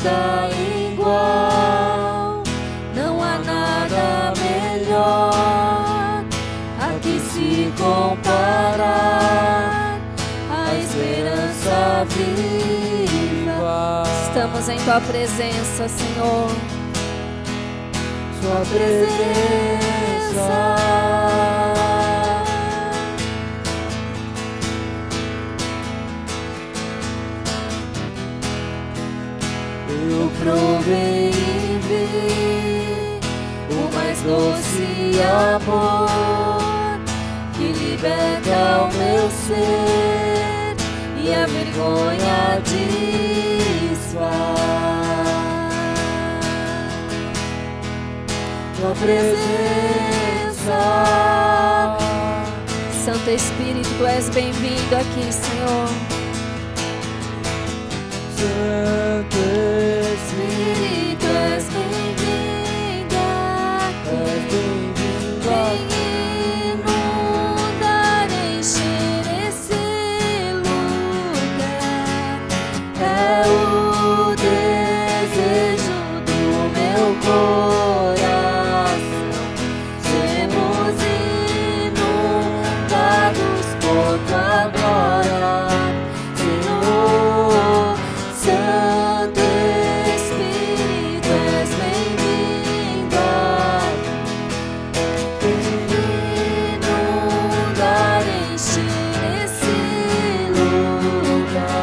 presença igual, não há nada melhor a que se comparar, a esperança viva. Estamos em tua presença, Senhor. Sua presença. Eu provei e vi o mais doce amor que liberta o meu ser e a vergonha desfaz. Tua presença, Santo Espírito, tu és bem-vindo aqui, Senhor. Santo Espírito, és bem-vindo aqui. Vem inundar, encher esse lugar. É o desejo do meu coração. Seremos inundados por tua glória, Senhor. Santo Espírito, és bem-vindo aqui. Inundar, encher esse lugar.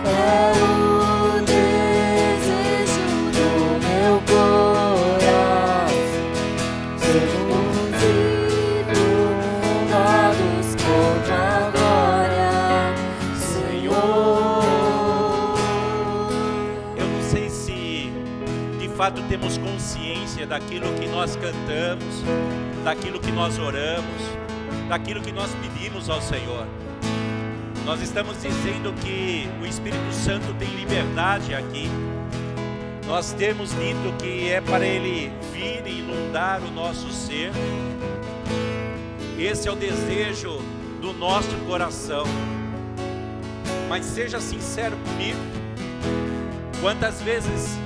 É o desejo do meu coração. Seremos inundados por tua glória, Senhor. Eu não sei se de fato temos consciência daquilo que nós cantamos, daquilo que nós oramos, daquilo que nós pedimos ao Senhor. Nós estamos dizendo que o Espírito Santo tem liberdade aqui. Nós temos dito que é para Ele vir e inundar o nosso ser. Esse é o desejo do nosso coração. Mas seja sincero comigo. Quantas vezes,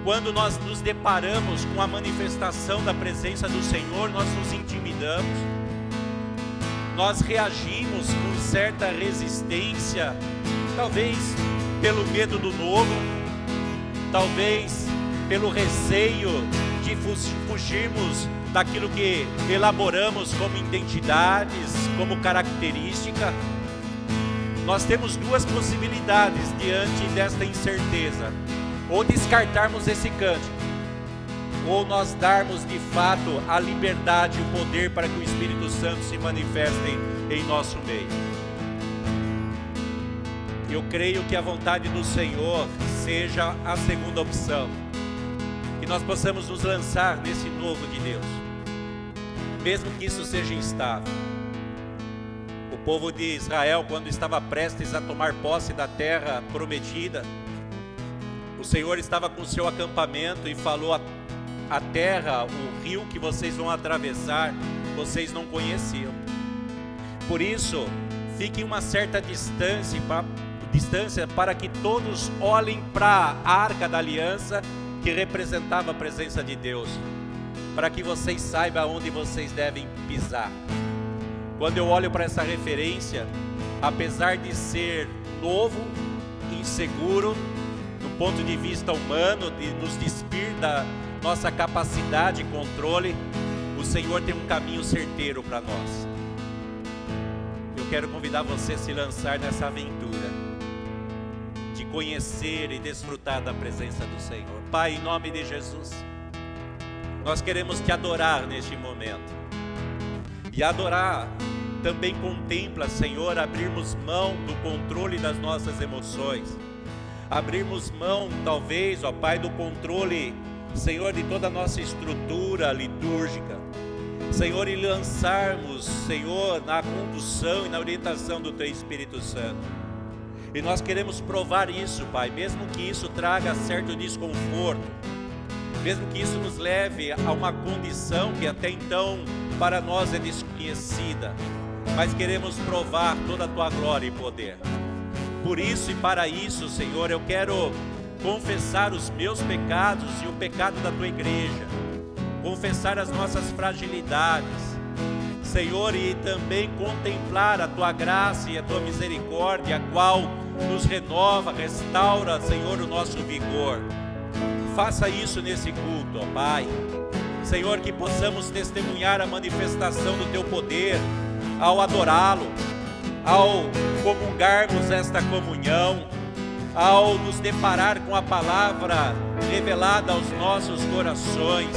quando nós nos deparamos com a manifestação da presença do Senhor, nós nos intimidamos, nós reagimos com certa resistência, talvez pelo medo do novo, talvez pelo receio de fugirmos daquilo que elaboramos como identidades, como característica. Nós temos duas possibilidades diante desta incerteza: ou descartarmos esse cântico, ou nós darmos de fato a liberdade e o poder para que o Espírito Santo se manifeste em nosso meio. Eu creio que a vontade do Senhor seja a segunda opção, que nós possamos nos lançar nesse novo de Deus, mesmo que isso seja instável. O povo de Israel, quando estava prestes a tomar posse da terra prometida, o Senhor estava com o seu acampamento e falou: a terra, o rio que vocês vão atravessar, vocês não conheciam. Por isso, fique uma certa distância para que todos olhem para a Arca da Aliança, que representava a presença de Deus, para que vocês saibam onde vocês devem pisar. Quando eu olho para essa referência, apesar de ser novo, inseguro, do ponto de vista humano, de nos despir da nossa capacidade e controle, o Senhor tem um caminho certeiro para nós. Eu quero convidar você a se lançar nessa aventura de conhecer e desfrutar da presença do Senhor. Pai, em nome de Jesus, nós queremos te adorar neste momento. E adorar também contempla, Senhor, abrirmos mão do controle das nossas emoções, abrirmos mão, talvez, ó Pai, do controle, Senhor, de toda a nossa estrutura litúrgica, Senhor, e lançarmos, Senhor, na condução e na orientação do Teu Espírito Santo. E nós queremos provar isso, Pai, mesmo que isso traga certo desconforto, mesmo que isso nos leve a uma condição que até então para nós é desconhecida, mas queremos provar toda a Tua glória e poder. Por isso e para isso, Senhor, eu quero confessar os meus pecados e o pecado da tua igreja, confessar as nossas fragilidades, Senhor, e também contemplar a tua graça e a tua misericórdia, a qual nos renova, restaura, Senhor, o nosso vigor. Faça isso nesse culto, ó Pai. Senhor, que possamos testemunhar a manifestação do teu poder ao adorá-lo, ao comungarmos esta comunhão, ao nos deparar com a palavra revelada aos nossos corações.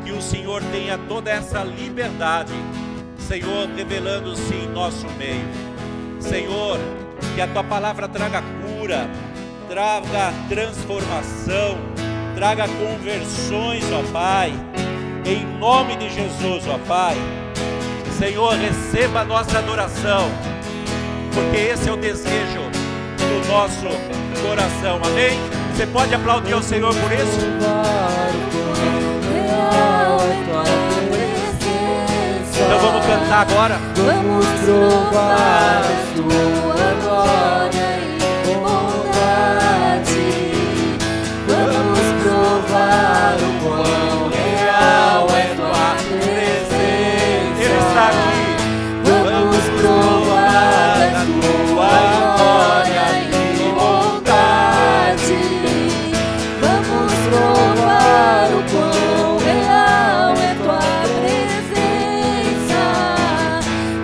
Que o Senhor tenha toda essa liberdade, Senhor, revelando-se em nosso meio. Senhor, que a tua palavra traga cura, traga transformação, traga conversões, ó Pai, em nome de Jesus, ó Pai. Senhor, receba a nossa adoração, porque esse é o desejo do nosso coração, amém? Você pode aplaudir ao Senhor por isso? Então vamos cantar agora. Vamos provar a tua glória e bondade. Vamos provar o quão real é tua presença. Ele está aqui. Vamos provar a tua glória e bondade. Vamos provar o quão real é tua presença.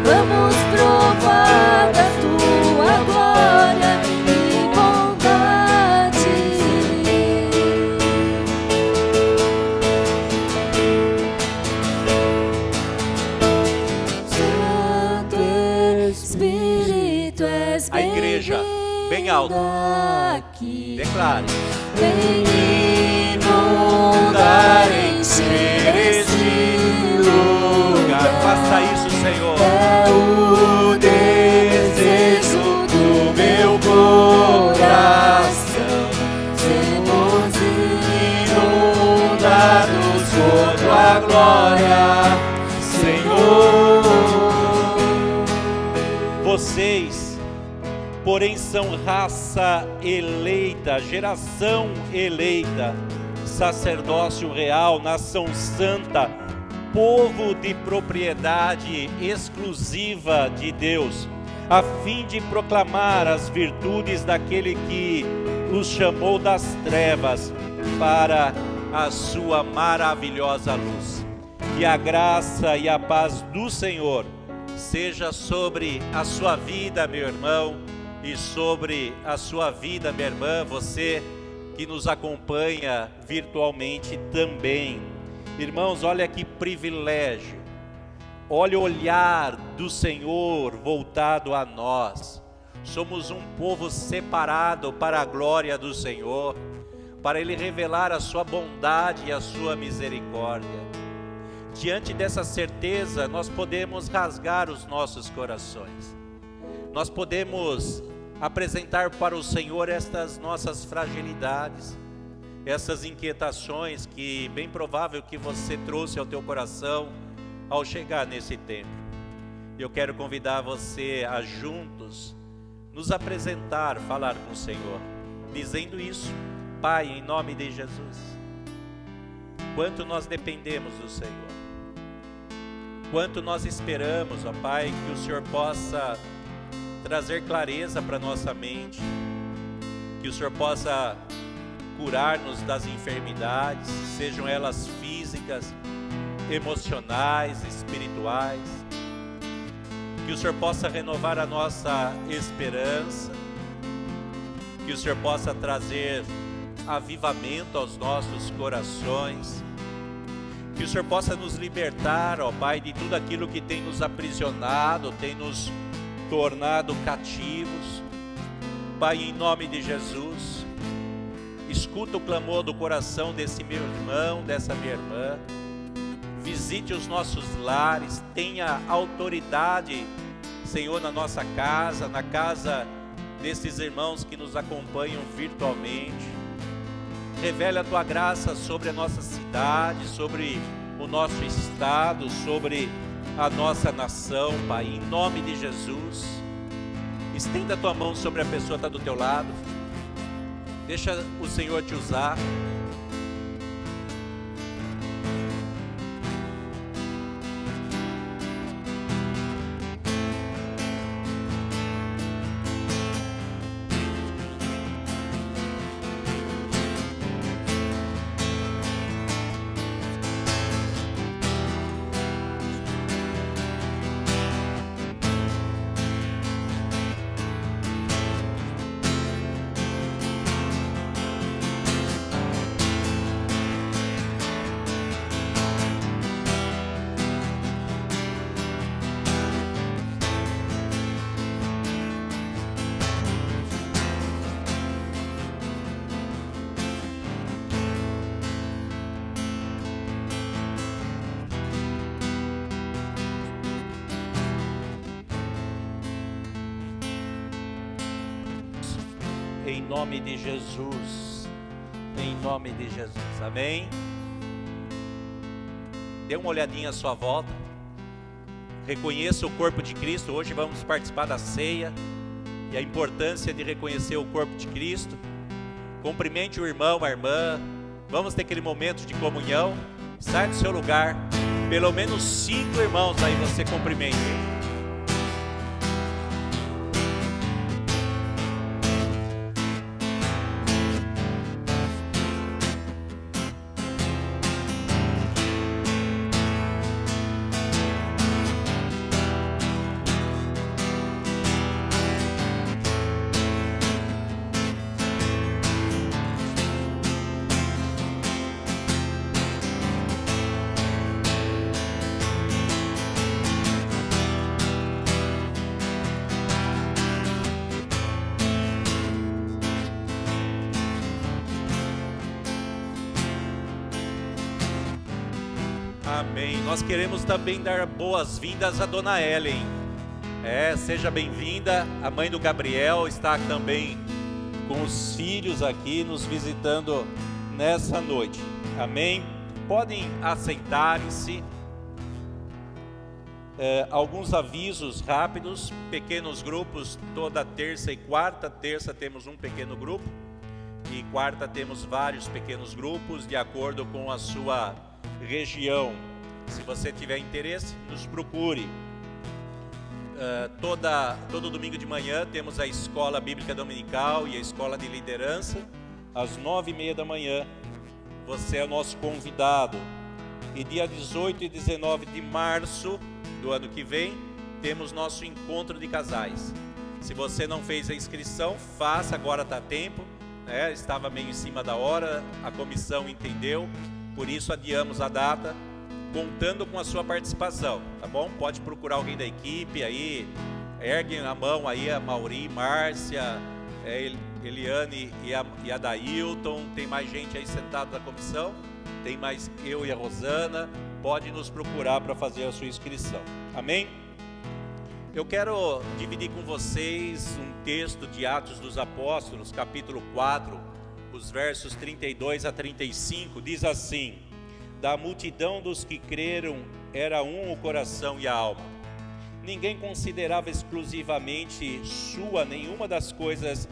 Vamos provar da tua glória e bondade. Santo Espírito, és A igreja, bem alto. aqui. Declare. Vem inundar, encher este lugar. Faça isso, Senhor. É o desejo do meu coração. Sermos inundados por tua glória, Senhor. Vocês, porém, são raça eleita, geração eleita, sacerdócio real, nação santa, povo de propriedade exclusiva de Deus, a fim de proclamar as virtudes daquele que os chamou das trevas para a sua maravilhosa luz. Que a graça e a paz do Senhor seja sobre a sua vida, meu irmão, e sobre a sua vida, minha irmã, você que nos acompanha virtualmente também. Irmãos, olha que privilégio, olha o olhar do Senhor voltado a nós. Somos um povo separado para a glória do Senhor, para Ele revelar a sua bondade e a sua misericórdia. Diante dessa certeza, nós podemos rasgar os nossos corações. Nós podemos apresentar para o Senhor estas nossas fragilidades, essas inquietações que bem provável que você trouxe ao teu coração ao chegar nesse tempo. Eu quero convidar você a juntos nos apresentar, falar com o Senhor, dizendo isso: Pai, em nome de Jesus, quanto nós dependemos do Senhor, quanto nós esperamos, ó Pai, que o Senhor possa trazer clareza para nossa mente, que o Senhor possa curar-nos das enfermidades, sejam elas físicas, emocionais, espirituais, que o Senhor possa renovar a nossa esperança, que o Senhor possa trazer avivamento aos nossos corações, que o Senhor possa nos libertar, ó Pai, de tudo aquilo que tem nos aprisionado, tem nos tornado cativos. Pai, em nome de Jesus, escuta o clamor do coração desse meu irmão, dessa minha irmã. Visite os nossos lares, tenha autoridade, Senhor, na nossa casa, na casa desses irmãos que nos acompanham virtualmente. Revele a Tua graça sobre a nossa cidade, sobre o nosso estado, sobre a nossa nação, Pai, em nome de Jesus. Estenda a Tua mão sobre a pessoa que está do teu lado. Deixa o Senhor te usar. Em nome de Jesus, em nome de Jesus, amém? Dê uma olhadinha à sua volta, reconheça o corpo de Cristo. Hoje vamos participar da ceia e a importância de reconhecer o corpo de Cristo. Cumprimente o irmão, a irmã, vamos ter aquele momento de comunhão. Sai do seu lugar, pelo menos 5 irmãos aí você cumprimente. Amém. Nós queremos também dar boas-vindas a Dona Ellen. Seja bem-vinda. A mãe do Gabriel está também com os filhos aqui nos visitando nessa noite. Amém. Podem assentarem-se. Alguns avisos rápidos. Pequenos grupos toda terça e quarta. Terça temos um pequeno grupo e quarta temos vários pequenos grupos de acordo com a sua região. Se você tiver interesse, nos procure. Todo domingo de manhã temos a escola bíblica dominical e a escola de liderança às 9h30 da manhã. Você é o nosso convidado. E dia 18 e 19 de março do ano que vem temos nosso encontro de casais. Se você não fez a inscrição, faça, agora está a tempo, estava meio em cima da hora, a comissão entendeu, por isso adiamos a data, contando com a sua participação, tá bom? Pode procurar alguém da equipe aí, erguem a mão aí, a Mauri, Márcia, Eliane e a Dailton. Tem mais gente aí sentado na comissão, tem mais eu e a Rosana. Pode nos procurar para fazer a sua inscrição, amém? Eu quero dividir com vocês um texto de Atos dos Apóstolos, capítulo 4, os versos 32 a 35, diz assim: da multidão dos que creram era um o coração e a alma. Ninguém considerava exclusivamente sua nenhuma das coisas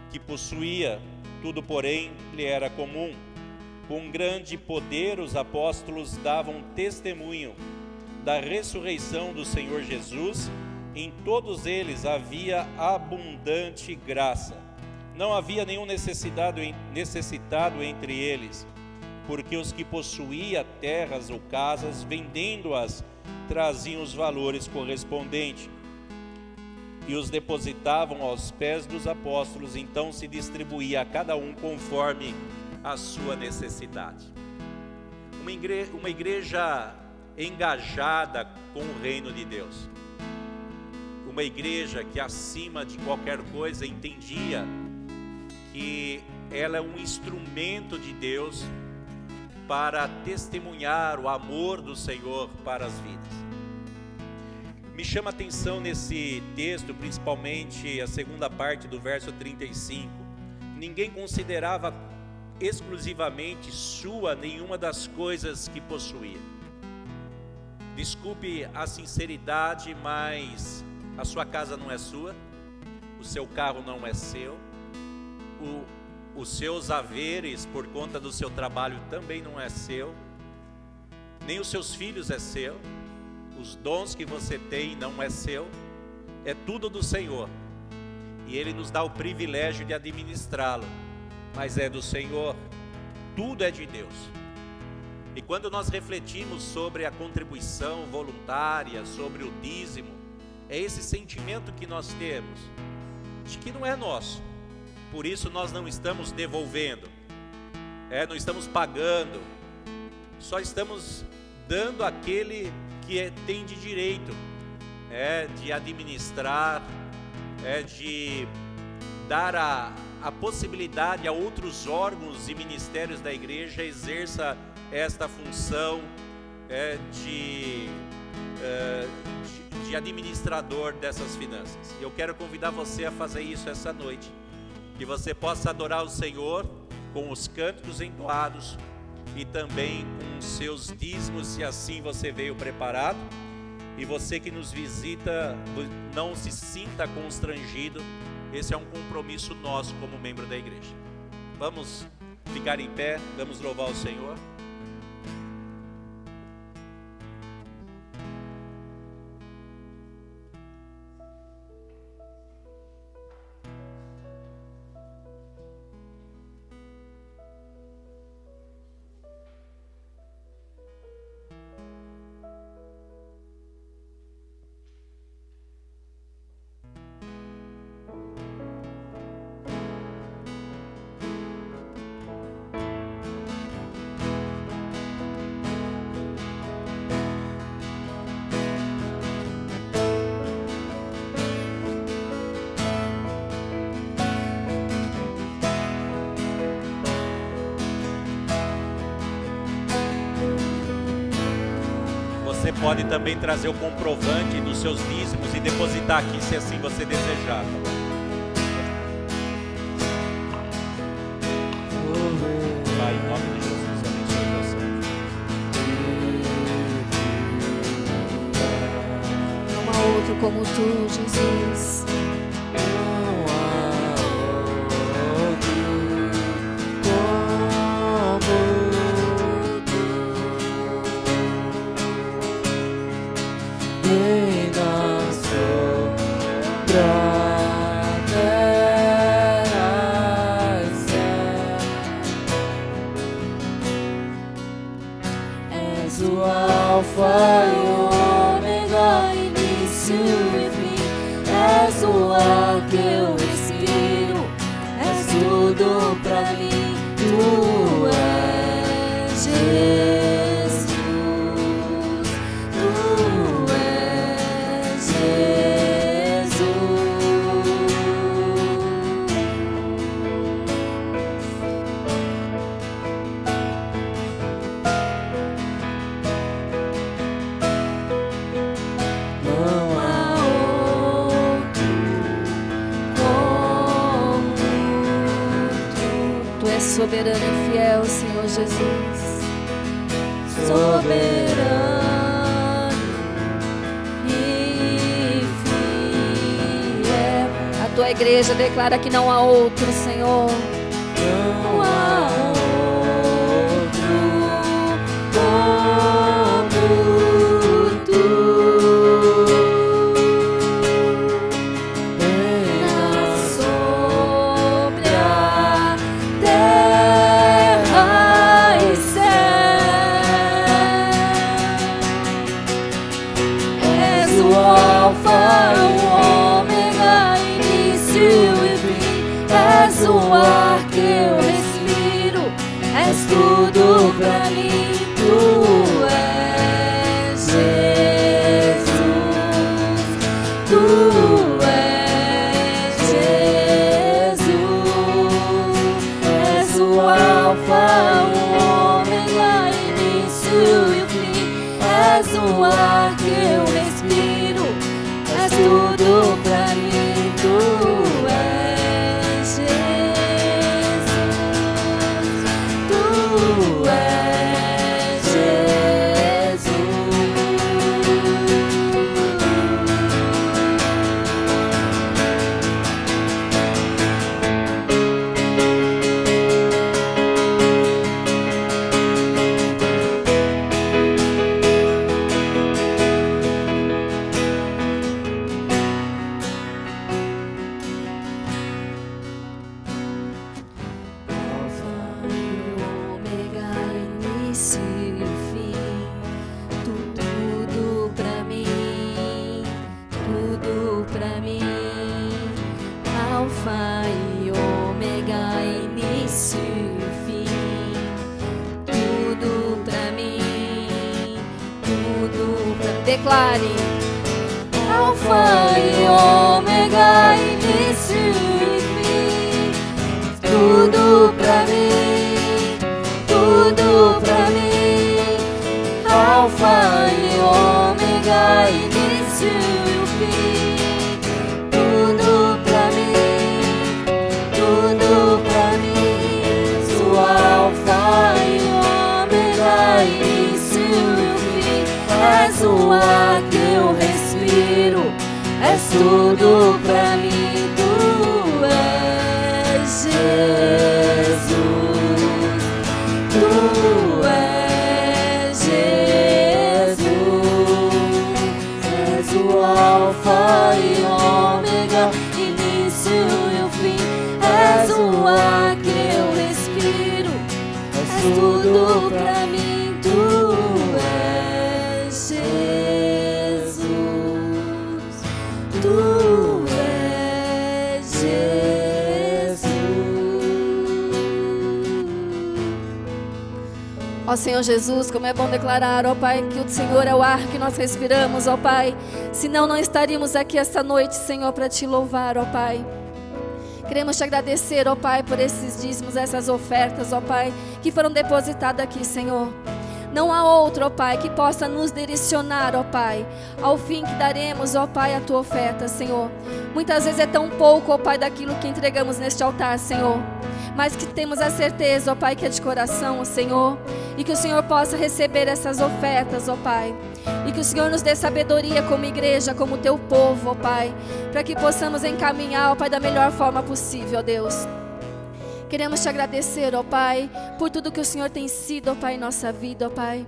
que possuía, tudo porém lhe era comum. Com grande poder os apóstolos davam testemunho da ressurreição do Senhor Jesus. Em todos eles havia abundante graça. Não havia nenhum necessitado entre eles, porque os que possuíam terras ou casas, vendendo-as, traziam os valores correspondentes e os depositavam aos pés dos apóstolos. Então se distribuía a cada um conforme a sua necessidade. Uma igreja engajada com o reino de Deus. Uma igreja que acima de qualquer coisa entendia que ela é um instrumento de Deus para testemunhar o amor do Senhor para as vidas. Me chama a atenção nesse texto, principalmente a segunda parte do verso 35. Ninguém considerava exclusivamente sua nenhuma das coisas que possuía. Desculpe a sinceridade, mas a sua casa não é sua, o seu carro não é seu, o Os seus haveres por conta do seu trabalho também não é seu. Nem os seus filhos é seu. Os dons que você tem não é seu. É tudo do Senhor. E Ele nos dá o privilégio de administrá-lo. Mas é do Senhor. Tudo é de Deus. E quando nós refletimos sobre a contribuição voluntária, sobre o dízimo, é esse sentimento que nós temos, de que não é nosso. Por isso nós não estamos devolvendo, não estamos pagando, só estamos dando aquele que tem de direito, de administrar, de dar a possibilidade a outros órgãos e ministérios da igreja exerça esta função de administrador dessas finanças. E eu quero convidar você a fazer isso essa noite, que você possa adorar o Senhor com os cânticos entoados e também com os seus dízimos, se assim você veio preparado. E você que nos visita, não se sinta constrangido, esse é um compromisso nosso como membro da igreja. Vamos ficar em pé, vamos louvar o Senhor. Você pode também trazer o comprovante dos seus dízimos e depositar aqui, se assim você desejar. Pai, em nome de Jesus, abençoe você. Não há outro como tu, Jesus. Soberano e fiel, Senhor Jesus. Soberano e fiel. A tua igreja declara que não há outro, Senhor. Não há outro como tu. O ar que eu respiro, és tudo pra mim, tu és Jesus, tu és Jesus, és o alfa, o ômega, início e o fim, és o ar que eu respiro, és tudo pra mim, tu és. declare: Alfa e Ômega, início e fim. Tudo pra mim, tudo pra mim. Alfa e Ômega, início e o fim. Tudo pra mim, tudo pra mim. Sou Alfa e Ômega, início e o fim. És o ar que eu respiro, és tudo pra mim. Tu és Jesus, tu és Jesus. És o Alfa e Ômega, início e o fim. És o ar que eu respiro, és tudo pra mim. Tu és Jesus, tu és Jesus. Ó Senhor Jesus, como é bom declarar, ó Pai, que o Senhor é o ar que nós respiramos, ó Pai. Senão não estaríamos aqui esta noite, Senhor, para te louvar, ó Pai. Queremos te agradecer, ó Pai, por esses dízimos, essas ofertas, ó Pai, que foram depositadas aqui, Senhor. Não há outro, ó Pai, que possa nos direcionar, ó Pai, ao fim que daremos, ó Pai, a tua oferta, Senhor. Muitas vezes é tão pouco, ó Pai, daquilo que entregamos neste altar, Senhor. Mas que temos a certeza, ó Pai, que é de coração, ó Senhor. E que o Senhor possa receber essas ofertas, ó Pai. E que o Senhor nos dê sabedoria como igreja, como teu povo, ó Pai. Para que possamos encaminhar, ó Pai, da melhor forma possível, ó Deus. Queremos te agradecer, ó Pai, por tudo que o Senhor tem sido, ó Pai, em nossa vida, ó Pai.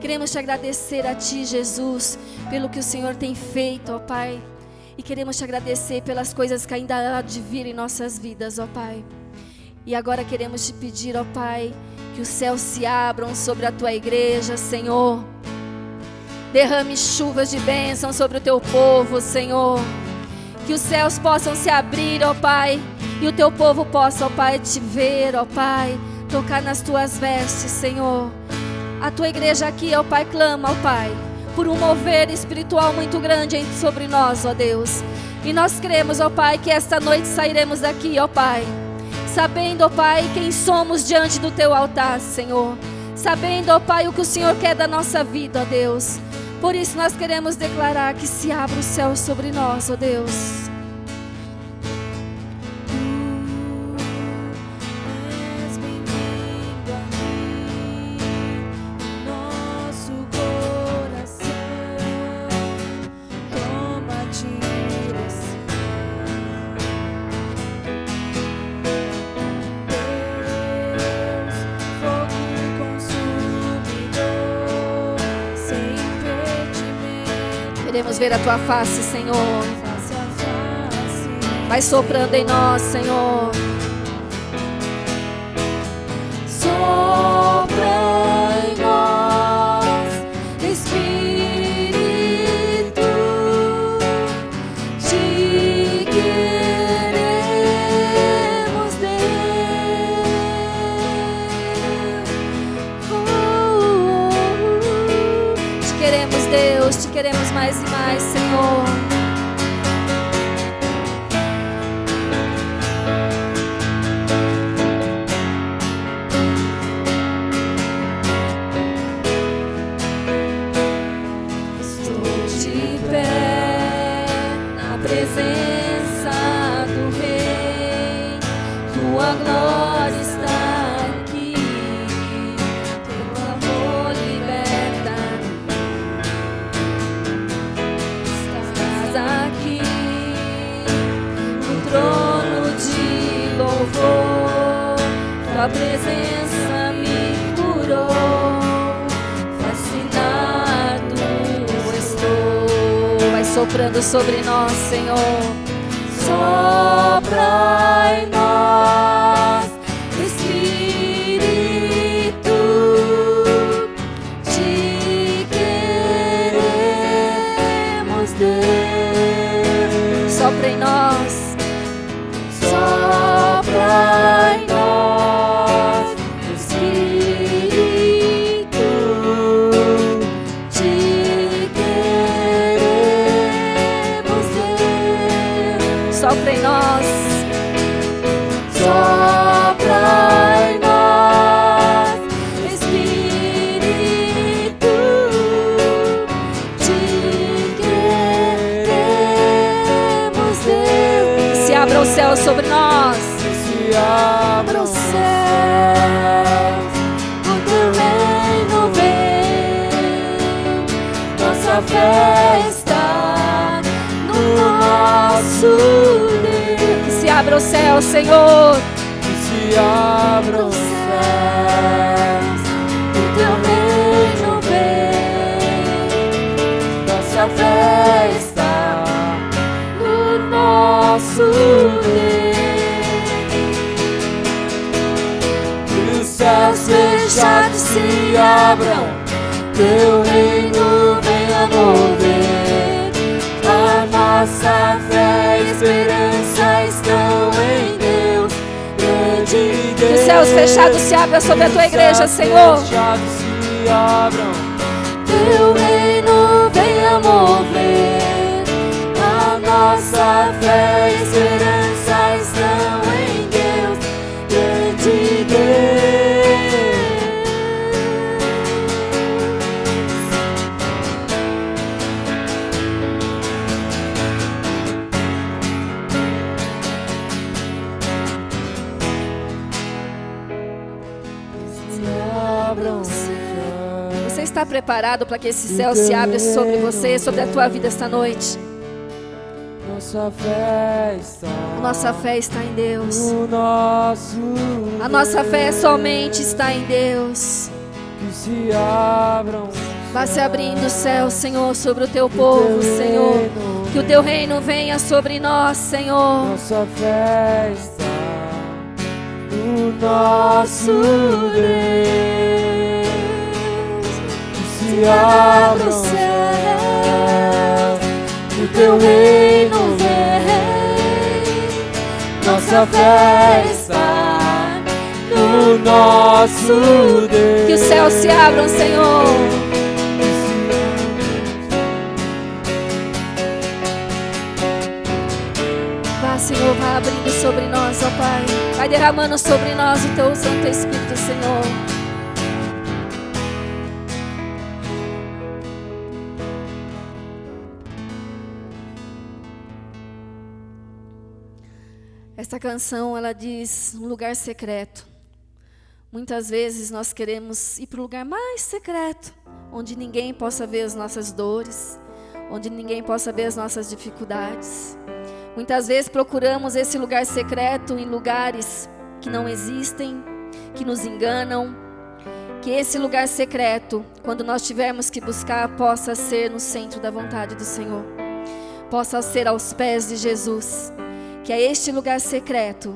Queremos te agradecer a Ti, Jesus, pelo que o Senhor tem feito, ó Pai. E queremos te agradecer pelas coisas que ainda há de vir em nossas vidas, ó Pai. E agora queremos te pedir, ó Pai, que os céus se abram sobre a Tua igreja, Senhor. Derrame chuvas de bênção sobre o Teu povo, Senhor. Que os céus possam se abrir, ó Pai. E o Teu povo possa, ó Pai, te ver, ó Pai, tocar nas Tuas vestes, Senhor. A Tua igreja aqui, ó Pai, clama, ó Pai, por um mover espiritual muito grande sobre nós, ó Deus. E nós cremos, ó Pai, que esta noite sairemos daqui, ó Pai, sabendo, ó Pai, quem somos diante do Teu altar, Senhor. Sabendo, ó Pai, o que o Senhor quer da nossa vida, ó Deus. Por isso nós queremos declarar que se abra o céu sobre nós, ó Deus. Queremos ver a Tua face, Senhor. Vai soprando em nós, Senhor. Sopra em nós, Espírito, te queremos, Deus. Te queremos, Deus, te queremos mais e mais, Senhor. Estou de pé na presença do Rei, Tua glória está aqui, Teu amor liberta. Estás aqui no trono de louvor, Tua presença me curou, fascinado estou. Vai soprando sobre nós, Senhor. Sopra em nós, Espírito, te queremos, Deus. Sopra em nós, sopra em nós, Espírito, te queremos. abra os céus, Senhor. Que se abram os céus, o teu reino vem. Nossa fé está no nosso Deus. Que os céus fechados se abram, teu reino venha mover. A nossa fé e esperança estão em Deus. Que os céus fechados se abram sobre a tua igreja, Senhor. Que os céus fechados se abram, Teu reino venha mover. a nossa fé e esperança estão em Deus. Grande Deus. Você está preparado para que esse céu se abra sobre você, sobre a tua vida esta noite? Nossa fé está, Nossa fé está em Deus. no nosso A nossa fé somente está em Deus. que se abram. Vá se abrindo o céu, Senhor, sobre o teu povo, Senhor. Que o teu reino venha sobre nós, Senhor. Nossa fé está no nosso Deus. Que se abram os céus, que o teu reino vem. Nossa fé está no nosso Deus. Que os céus se abram, Senhor. Vá, Senhor, vá abrindo sobre nós, ó Pai. Vai derramando sobre nós o teu Santo Espírito, Senhor. Esta canção, ela diz um lugar secreto. Muitas vezes nós queremos ir para o lugar mais secreto, onde ninguém possa ver as nossas dores, onde ninguém possa ver as nossas dificuldades. Muitas vezes procuramos esse lugar secreto em lugares que não existem, que nos enganam. Que esse lugar secreto, quando nós tivermos que buscar, possa ser no centro da vontade do Senhor. Possa ser aos pés de Jesus. Que é este lugar secreto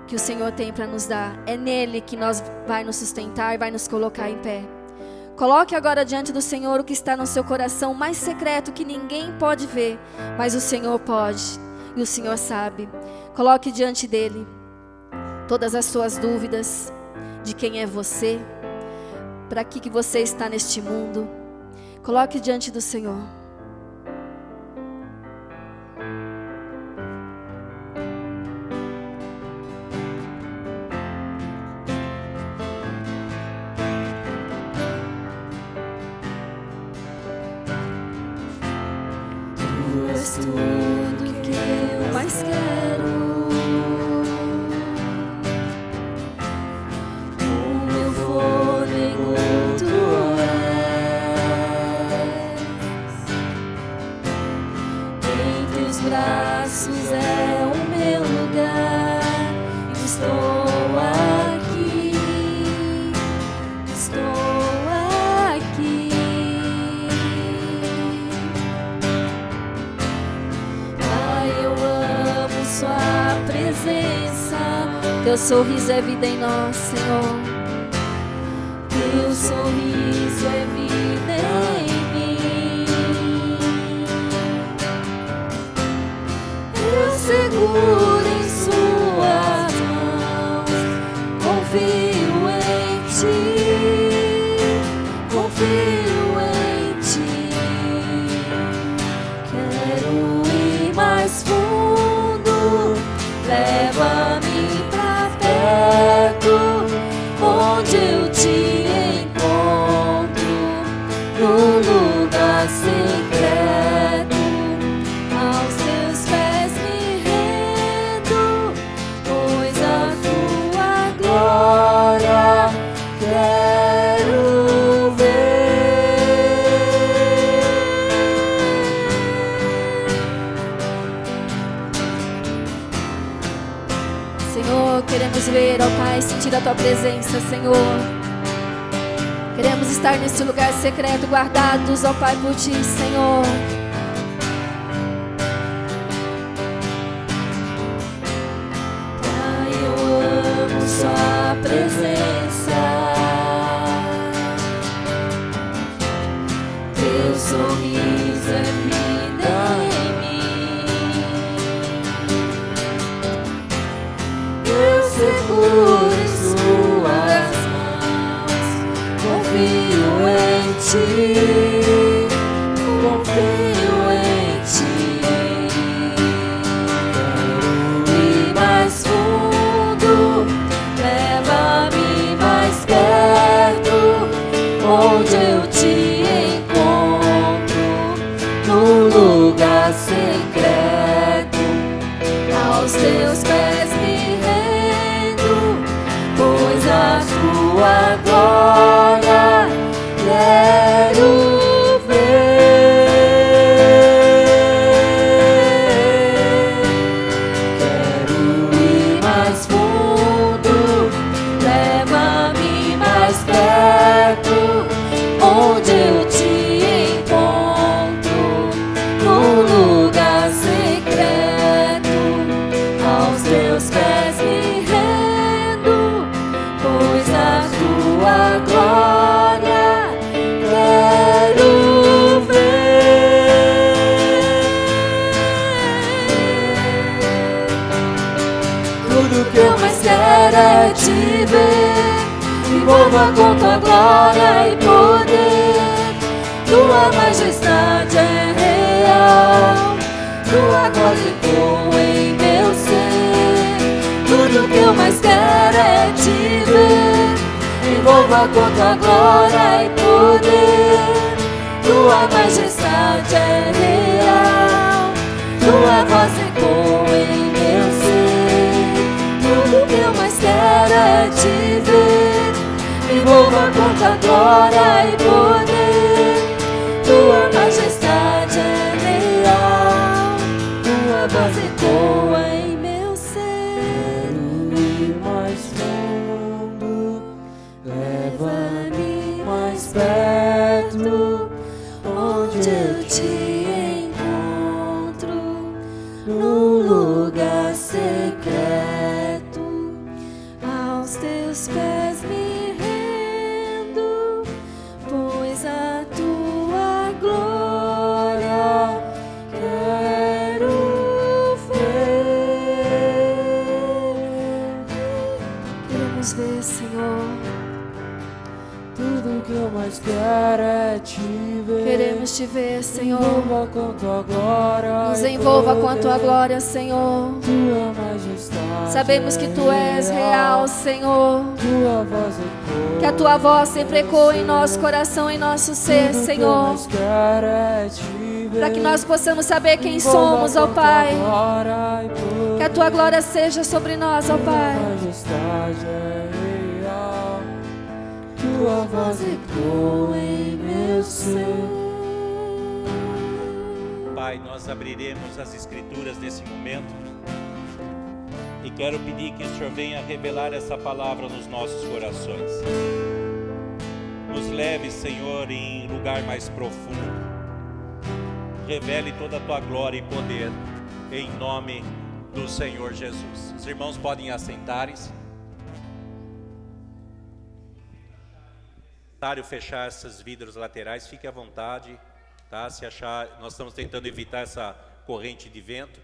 que o Senhor tem para nos dar. É nele que nós vai nos sustentar e vai nos colocar em pé. Coloque agora diante do Senhor o que está no seu coração mais secreto, que ninguém pode ver, mas o Senhor pode e o Senhor sabe. Coloque diante dele todas as suas dúvidas de quem é você, para que você está neste mundo. Coloque diante do Senhor. Tudo que eu mais quero, o meu fôlego tu és. Em teus braços é o meu lugar. Estou aqui, estou aqui. Sua presença, teu sorriso é vida em nós, Senhor. Teu sorriso é vida em mim. Eu seguro em suas mãos, confio em ti, confio em ti. Quero ir mais fundo. Leva-me pra perto, onde eu te encontro, no lugar secreto. Aos teus pés me ver, ó Pai, sentir a Tua presença, Senhor. Queremos estar nesse lugar secreto, guardados, ó Pai, por Ti, Senhor. Pai, eu amo Sua presença. Teu sorriso é vida em mim. Eu seguro em Suas mãos, confio em Ti, confio em Ti. Quero ir mais fundo, leva-me mais perto, onde eu Te encontro, no lugar secreto, aos Teus pés me rendo, pois a Tua glória quero ver. Quero ir mais fundo, leva-me mais perto, onde eu Te encontro, no lugar secreto, aos Teus pés me rendo, pois a Tua glória quero ver. Tudo que eu mais quero é Te ver, envolva com Tua glória e poder. Tua majestade é real, Tua glória ecoa em meu ser. Tudo que eu mais quero é Te ver, envolva com Tua glória e poder. Tua majestade é real, Tua voz ecoa em meu ser. Tudo que eu mais quero é Te ver, envolva com Tua glória e poder. Tua majestade é real, Tua voz ecoa em meu ser. Quero ir mais fundo, leva-me mais perto, onde eu Te encontro, no lugar secreto, aos Teus pés me rendo, pois a Tua glória quero ver. Queremos ver, Senhor. Tudo que eu mais quero é Te ver. Queremos Te ver, Senhor. Envolva com Tua glória. Nos e envolva com a poder. Tua glória, Senhor. Tua majestade Sabemos que Tu és real, Senhor. Tua voz ecoa. Que a Tua voz sempre ecoa em nosso coração, em nosso ser, Tudo que eu Senhor. mais quero é Te ver. Para que nós possamos saber quem Envolva somos, ó com Tua Pai. glória e poder. Que a Tua glória seja sobre nós, ó Pai. Tua majestade é real, Tua voz ecoa em meu ser. Pai, nós abriremos as Escrituras nesse momento e quero pedir que o Senhor venha revelar essa palavra nos nossos corações. Nos leve, Senhor, em lugar mais profundo. Revele toda a Tua glória e poder, em nome do Senhor Jesus. Os irmãos podem assentar-se. Se necessário fechar essas vidros laterais, fique à vontade, tá? Se achar, nós estamos tentando evitar essa corrente de vento.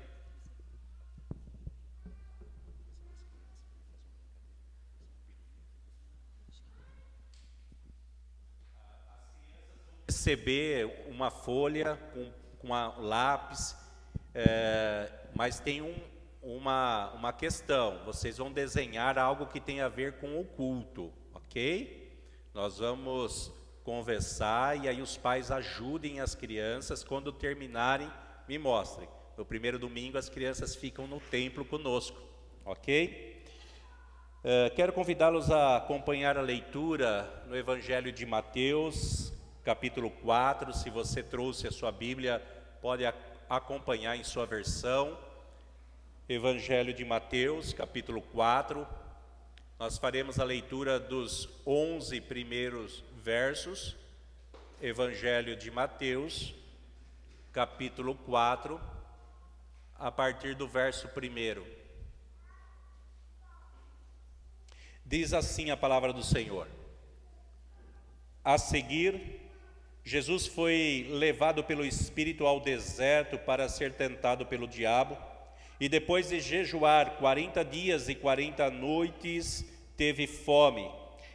Receber uma folha com lápis, mas tem uma questão. Vocês vão desenhar algo que tem a ver com o culto, ok? Nós vamos conversar e aí os pais ajudem as crianças. Quando terminarem, me mostrem. No primeiro domingo as crianças ficam no templo conosco, ok? Quero convidá-los a acompanhar a leitura no Evangelho de Mateus, capítulo 4. Se você trouxe a sua Bíblia, pode acompanhar em sua versão. Evangelho de Mateus, capítulo 4. Nós faremos a leitura dos 11 primeiros versos, Evangelho de Mateus, capítulo 4, a partir do verso 1. Diz assim a palavra do Senhor: A seguir, Jesus foi levado pelo Espírito ao deserto para ser tentado pelo diabo, e depois de jejuar 40 dias e 40 noites, teve fome.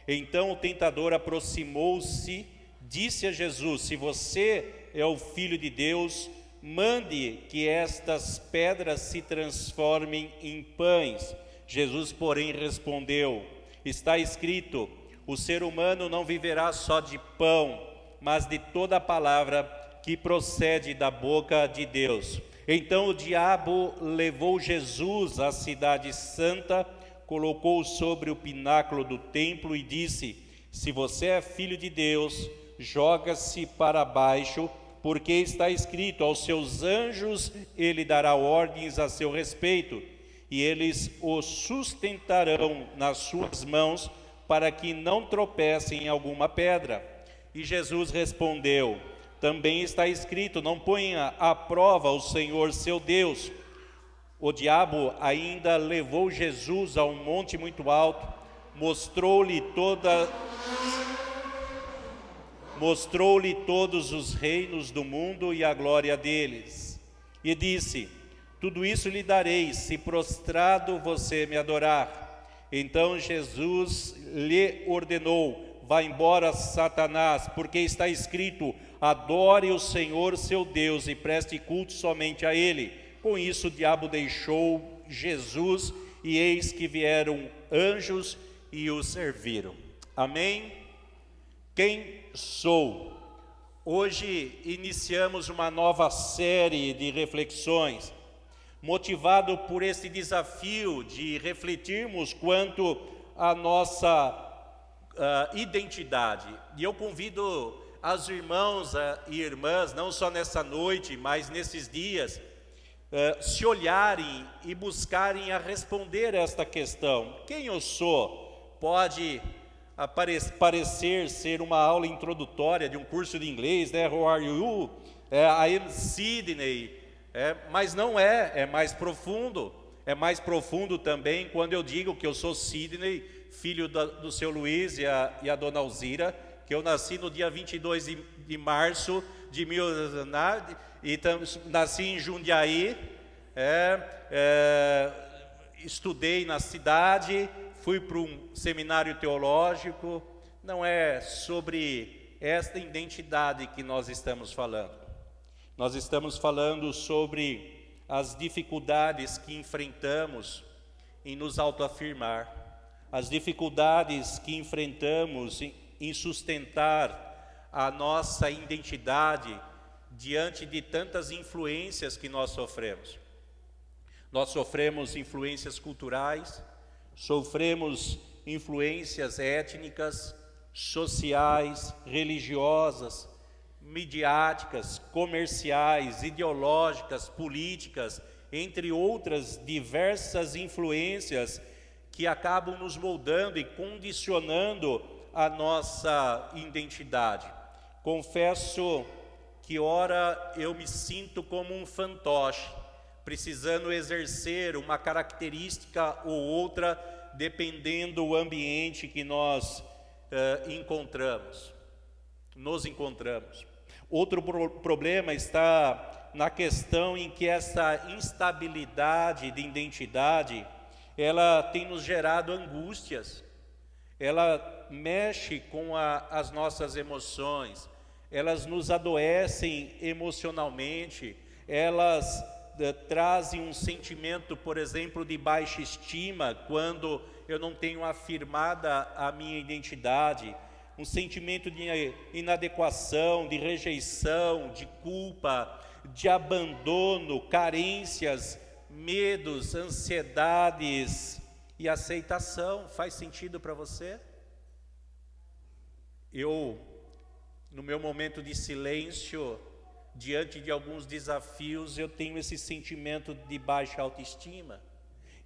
Então o tentador aproximou-se, disse a Jesus: Se você é o Filho de Deus, mande que estas pedras se transformem em pães. Jesus, porém, respondeu: Está escrito, o ser humano não viverá só de pão, mas de toda a palavra que procede da boca de Deus. Então o diabo levou Jesus à cidade santa, colocou-o sobre o pináculo do templo e disse: Se você é filho de Deus, joga-se para baixo, porque está escrito, aos seus anjos ele dará ordens a seu respeito, e eles o sustentarão nas suas mãos, para que não tropece em alguma pedra. E Jesus respondeu: Também está escrito, não ponha à prova o Senhor seu Deus. O diabo ainda levou Jesus a um monte muito alto, mostrou-lhe todos os reinos do mundo e a glória deles. E disse: Tudo isso lhe darei, se prostrado você me adorar. Então Jesus lhe ordenou: Vá embora, Satanás, porque está escrito, adore o Senhor seu Deus e preste culto somente a Ele. Com isso o diabo deixou Jesus, e eis que vieram anjos e o serviram. Amém? Quem sou? Hoje iniciamos uma nova série de reflexões, motivado por esse desafio de refletirmos quanto à nossa identidade. E eu convido as irmãos e irmãs, não só nessa noite, mas nesses dias, se olharem e buscarem a responder esta questão. Quem eu sou? Pode parecer ser uma aula introdutória de um curso de inglês, né? Who are you? I am Sidney. Mas não é mais profundo. É mais profundo também quando eu digo que eu sou Sidney, filho do seu Luiz e a dona Alzira, que eu nasci no dia 22 de março de e nasci em Jundiaí, estudei na cidade, fui para um seminário teológico. Não é sobre esta identidade que nós estamos falando. Nós estamos falando sobre as dificuldades que enfrentamos em nos autoafirmar, as dificuldades que enfrentamos em sustentar a nossa identidade diante de tantas influências que nós sofremos. Nós sofremos influências culturais, sofremos influências étnicas, sociais, religiosas, midiáticas, comerciais, ideológicas, políticas, entre outras diversas influências que acabam nos moldando e condicionando a nossa identidade. Confesso que ora eu me sinto como um fantoche, precisando exercer uma característica ou outra, dependendo do ambiente que nós nos encontramos. Outro problema está na questão em que essa instabilidade de identidade, ela tem nos gerado angústias, ela mexe com as nossas emoções, elas nos adoecem emocionalmente, elas trazem um sentimento, por exemplo, de baixa estima, quando eu não tenho afirmada a minha identidade, um sentimento de inadequação, de rejeição, de culpa, de abandono, carências, medos, ansiedades e aceitação. Faz sentido para você? No meu momento de silêncio, diante de alguns desafios, eu tenho esse sentimento de baixa autoestima,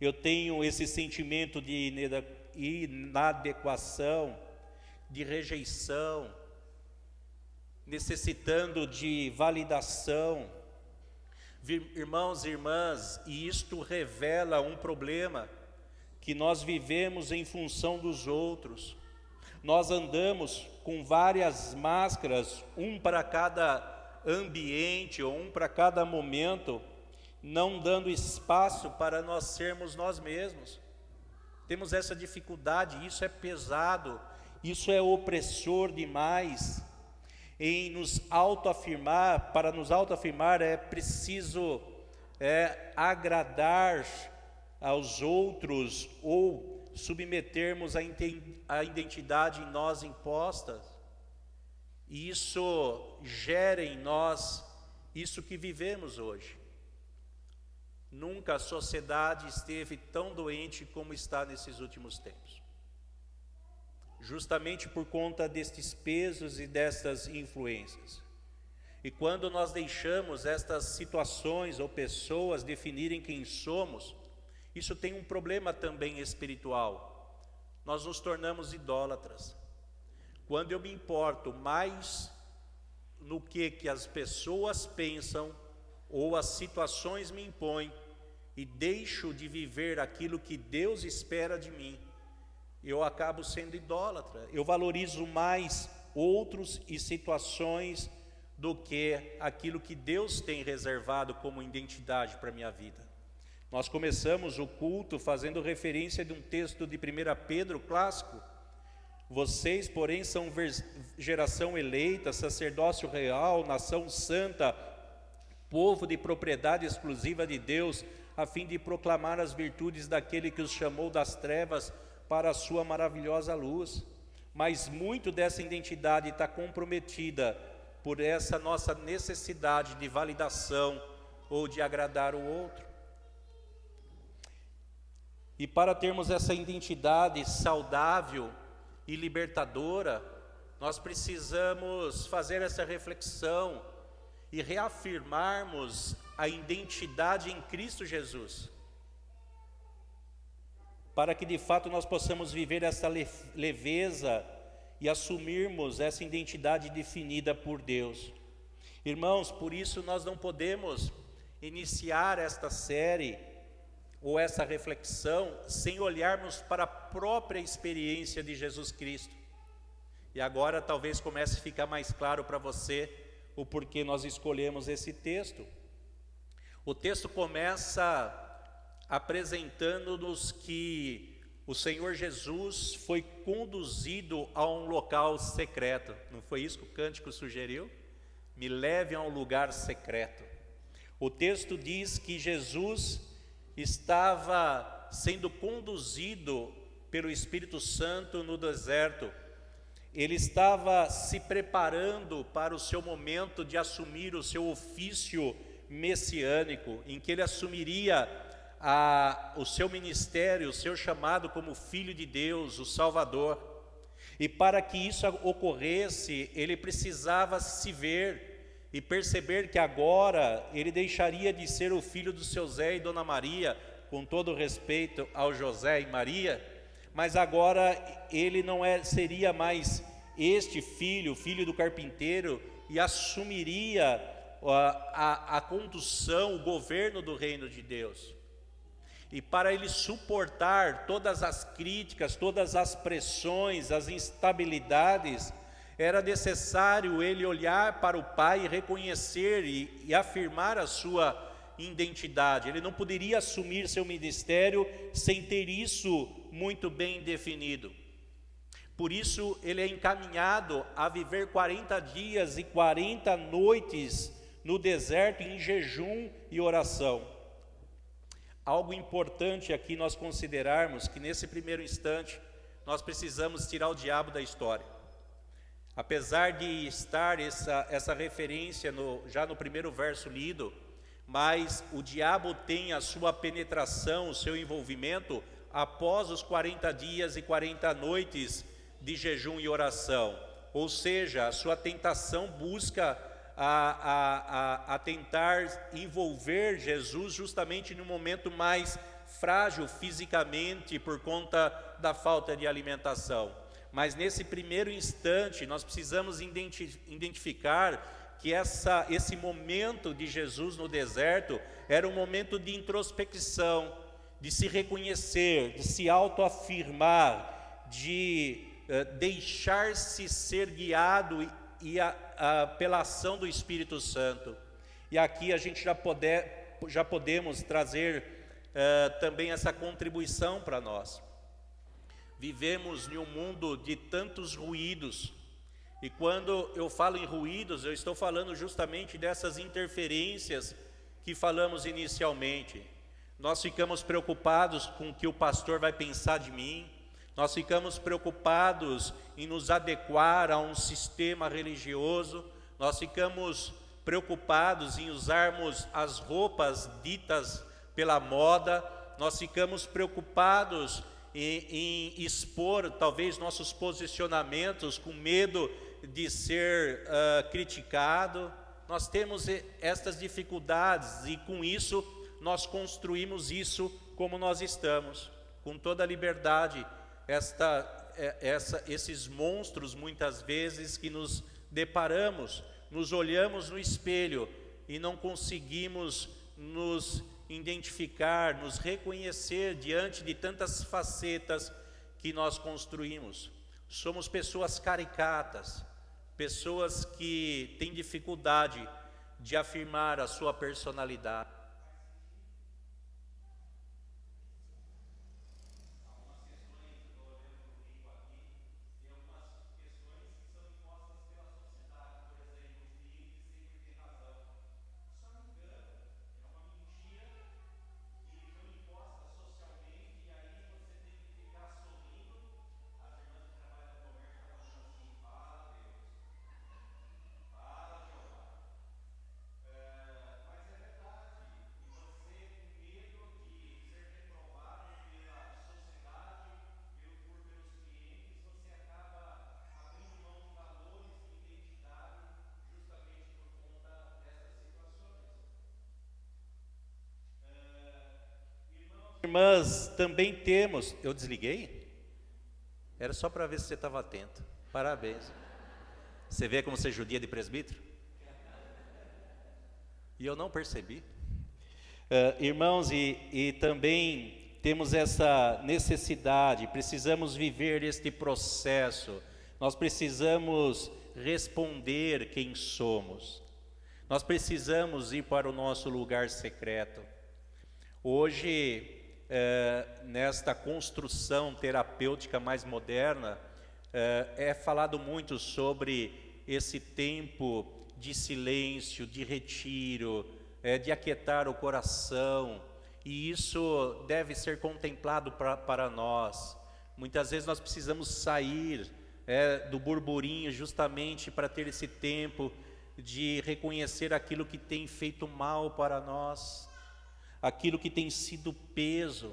eu tenho esse sentimento de inadequação, de rejeição, necessitando de validação. Irmãos e irmãs, e isto revela um problema, que nós vivemos em função dos outros. Nós andamos com várias máscaras, um para cada ambiente ou um para cada momento, não dando espaço para nós sermos nós mesmos. Temos essa dificuldade, isso é pesado, isso é opressor demais. Em nos autoafirmar, para nos autoafirmar é preciso agradar aos outros ou submetermos a identidade em nós imposta. E isso gera em nós isso que vivemos hoje. Nunca a sociedade esteve tão doente como está nesses últimos tempos. Justamente por conta destes pesos e destas influências. E quando nós deixamos estas situações ou pessoas definirem quem somos, isso tem um problema também espiritual. Nós nos tornamos idólatras. Quando eu me importo mais no que as pessoas pensam ou as situações me impõem e deixo de viver aquilo que Deus espera de mim, eu acabo sendo idólatra. Eu valorizo mais outros e situações do que aquilo que Deus tem reservado como identidade para a minha vida. Nós começamos o culto fazendo referência de um texto de 1 Pedro clássico. Vocês, porém, são geração eleita, sacerdócio real, nação santa, povo de propriedade exclusiva de Deus, a fim de proclamar as virtudes daquele que os chamou das trevas para a sua maravilhosa luz. Mas muito dessa identidade está comprometida por essa nossa necessidade de validação ou de agradar o outro. E para termos essa identidade saudável e libertadora, nós precisamos fazer essa reflexão e reafirmarmos a identidade em Cristo Jesus, para que de fato nós possamos viver essa leveza e assumirmos essa identidade definida por Deus. Irmãos, por isso nós não podemos iniciar esta série ou essa reflexão sem olharmos para a própria experiência de Jesus Cristo. E agora talvez comece a ficar mais claro para você o porquê nós escolhemos esse texto. O texto começa apresentando-nos que o Senhor Jesus foi conduzido a um local secreto. Não foi isso que o cântico sugeriu? Me leve a um lugar secreto. O texto diz que Jesus estava sendo conduzido pelo Espírito Santo no deserto. Ele estava se preparando para o seu momento de assumir o seu ofício messiânico, em que ele assumiria o seu ministério, o seu chamado como Filho de Deus, o Salvador. E para que isso ocorresse, ele precisava se ver e perceber que agora ele deixaria de ser o filho do seu Zé e Dona Maria, com todo respeito ao José e Maria, mas agora ele não seria mais este filho, filho do carpinteiro, e assumiria a condução, o governo do reino de Deus. E para ele suportar todas as críticas, todas as pressões, as instabilidades, era necessário ele olhar para o Pai e reconhecer e afirmar a sua identidade. Ele não poderia assumir seu ministério sem ter isso muito bem definido. Por isso ele é encaminhado a viver 40 dias e 40 noites no deserto em jejum e oração. Algo importante aqui nós considerarmos que nesse primeiro instante nós precisamos tirar o diabo da história. Apesar de estar essa referência já no primeiro verso lido, mas o diabo tem a sua penetração, o seu envolvimento após os 40 dias e 40 noites de jejum e oração. Ou seja, a sua tentação busca a tentar envolver Jesus justamente no momento mais frágil fisicamente por conta da falta de alimentação. Mas nesse primeiro instante, nós precisamos identificar que esse momento de Jesus no deserto era um momento de introspecção, de se reconhecer, de se autoafirmar, de deixar-se ser guiado pela ação do Espírito Santo. E aqui a gente já podemos trazer também essa contribuição para nós. Vivemos em um mundo de tantos ruídos, e quando eu falo em ruídos, eu estou falando justamente dessas interferências que falamos inicialmente. Nós ficamos preocupados com o que o pastor vai pensar de mim, nós ficamos preocupados em nos adequar a um sistema religioso, nós ficamos preocupados em usarmos as roupas ditas pela moda, nós ficamos preocupados em expor talvez nossos posicionamentos com medo de ser criticado. Nós temos estas dificuldades e com isso nós construímos isso como nós estamos, com toda a liberdade, esses monstros muitas vezes que nos deparamos, nos olhamos no espelho e não conseguimos nos identificar, nos reconhecer diante de tantas facetas que nós construímos. Somos pessoas caricatas, pessoas que têm dificuldade de afirmar a sua personalidade. Irmãs, também temos... Eu desliguei? Era só para ver se você estava atento. Parabéns. Você vê como você judia de presbítero? E eu não percebi. Irmãos, e também temos essa necessidade, precisamos viver este processo. Nós precisamos responder quem somos. Nós precisamos ir para o nosso lugar secreto. Hoje, nesta construção terapêutica mais moderna, é falado muito sobre esse tempo de silêncio, de retiro, de aquietar o coração, e isso deve ser contemplado para nós. Muitas vezes nós precisamos sair do burburinho justamente para ter esse tempo de reconhecer aquilo que tem feito mal para nós, aquilo que tem sido peso.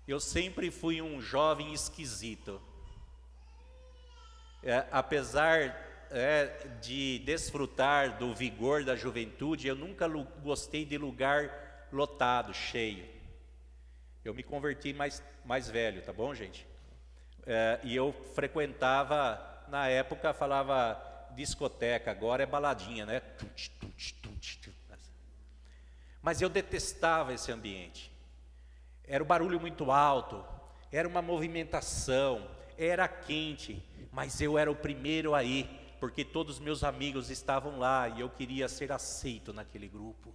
Eu sempre fui um jovem esquisito. Apesar de desfrutar do vigor da juventude, eu nunca gostei de lugar lotado, cheio. Eu me converti mais velho, tá bom, gente? E eu frequentava, na época falava discoteca, agora é baladinha, né? Mas eu detestava esse ambiente. Era o barulho muito alto, era uma movimentação, era quente, mas eu era o primeiro a ir, porque todos os meus amigos estavam lá e eu queria ser aceito naquele grupo.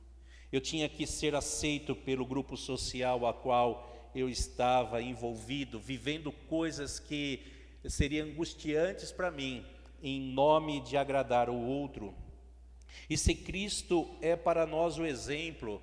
Eu tinha que ser aceito pelo grupo social a qual eu estava envolvido, vivendo coisas que seriam angustiantes para mim, em nome de agradar o outro. E se Cristo é para nós o exemplo,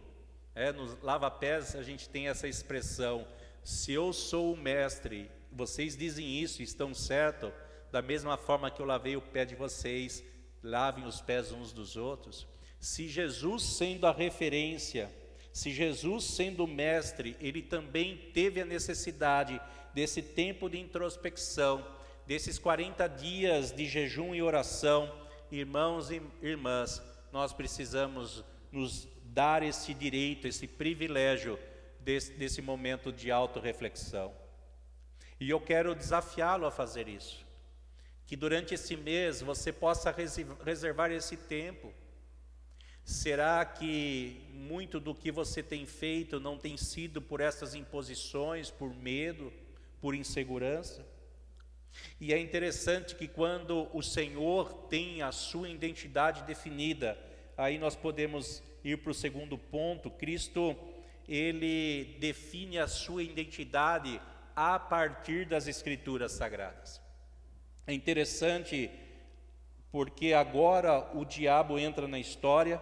nos lava-pés a gente tem essa expressão: se eu sou o mestre, vocês dizem isso, estão certo, da mesma forma que eu lavei o pé de vocês, lavem os pés uns dos outros. Se Jesus sendo a referência, se Jesus sendo o mestre, ele também teve a necessidade desse tempo de introspecção, desses 40 dias de jejum e oração. Irmãos e irmãs, nós precisamos nos dar esse direito, esse privilégio desse momento de autorreflexão. E eu quero desafiá-lo a fazer isso. Que durante esse mês você possa reservar esse tempo. Será que muito do que você tem feito não tem sido por essas imposições, por medo, por insegurança? E é interessante que quando o Senhor tem a sua identidade definida, aí nós podemos ir para o segundo ponto. Cristo, ele define a sua identidade a partir das Escrituras Sagradas. É interessante porque agora o diabo entra na história,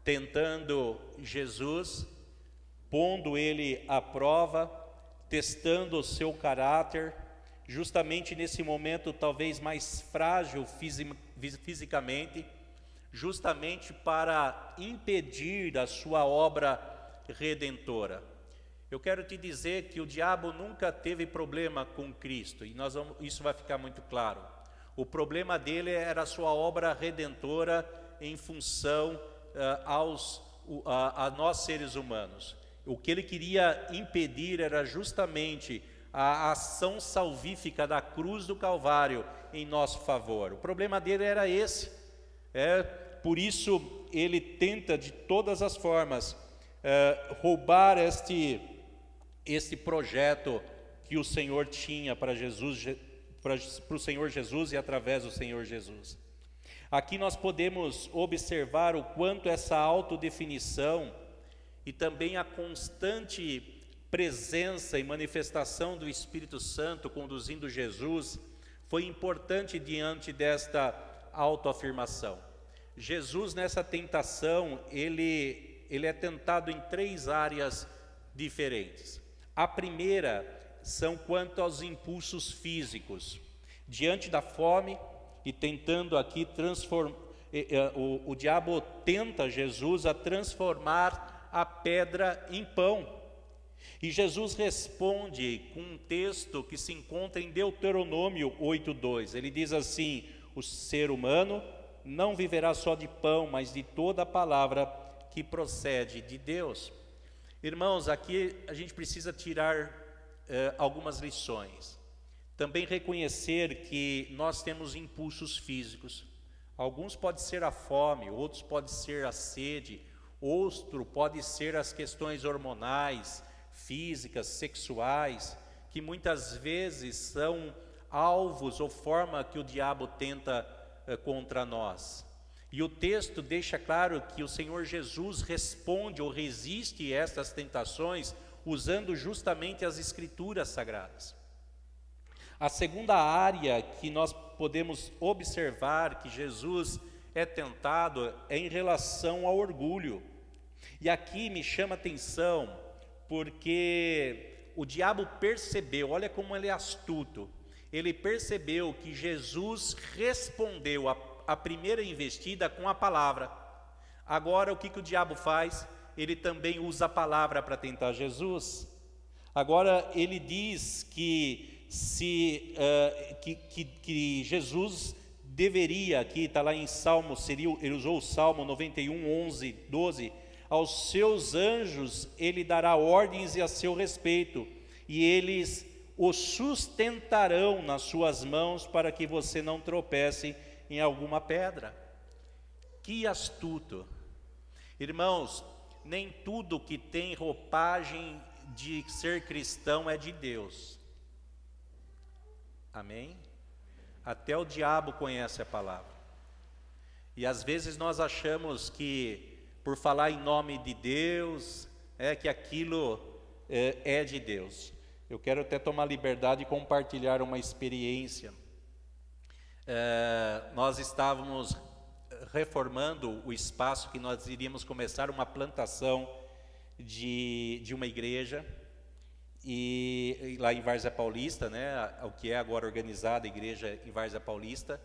tentando Jesus, pondo ele à prova, testando o seu caráter, justamente nesse momento talvez mais frágil fisicamente, justamente para impedir a sua obra redentora. Eu quero te dizer que o diabo nunca teve problema com Cristo, e isso vai ficar muito claro. O problema dele era a sua obra redentora em função a nós seres humanos. O que ele queria impedir era justamente a ação salvífica da cruz do Calvário em nosso favor. O problema dele era esse. Por isso ele tenta de todas as formas roubar este projeto que o Senhor tinha para o Senhor Jesus e através do Senhor Jesus. Aqui nós podemos observar o quanto essa autodefinição e também a constante presença e manifestação do Espírito Santo conduzindo Jesus foi importante diante desta autoafirmação. Jesus, nessa tentação, ele é tentado em 3 áreas diferentes. A primeira são quanto aos impulsos físicos. Diante da fome e tentando aqui o diabo tenta Jesus a transformar a pedra em pão. E Jesus responde com um texto que se encontra em Deuteronômio 8:2. Ele diz assim: o ser humano não viverá só de pão, mas de toda a palavra que procede de Deus. Irmãos, aqui a gente precisa tirar algumas lições. Também reconhecer que nós temos impulsos físicos. Alguns pode ser a fome, outros pode ser a sede, outro pode ser as questões hormonais, físicas, sexuais, que muitas vezes são alvos ou forma que o diabo tenta contra nós. E o texto deixa claro que o Senhor Jesus responde ou resiste a estas tentações usando justamente as Escrituras Sagradas. A segunda área que nós podemos observar que Jesus é tentado é em relação ao orgulho. E aqui me chama a atenção porque o diabo percebeu, olha como ele é astuto, ele percebeu que Jesus respondeu a primeira investida com a palavra. Agora o que o diabo faz? Ele também usa a palavra para tentar Jesus. Agora ele diz que que Jesus deveria, aqui está lá em Salmo, ele usou o Salmo 91:11-12, aos seus anjos ele dará ordens a seu respeito, e eles o sustentarão nas suas mãos para que você não tropece em alguma pedra. Que astuto! Irmãos, nem tudo que tem roupagem de ser cristão é de Deus. Amém? Até o diabo conhece a palavra. E às vezes nós achamos que por falar em nome de Deus, que aquilo é de Deus. Eu quero até tomar liberdade de compartilhar uma experiência. Nós estávamos reformando o espaço que nós iríamos começar uma plantação de uma igreja, e lá em Várzea Paulista, o que é agora organizada a igreja em Várzea Paulista,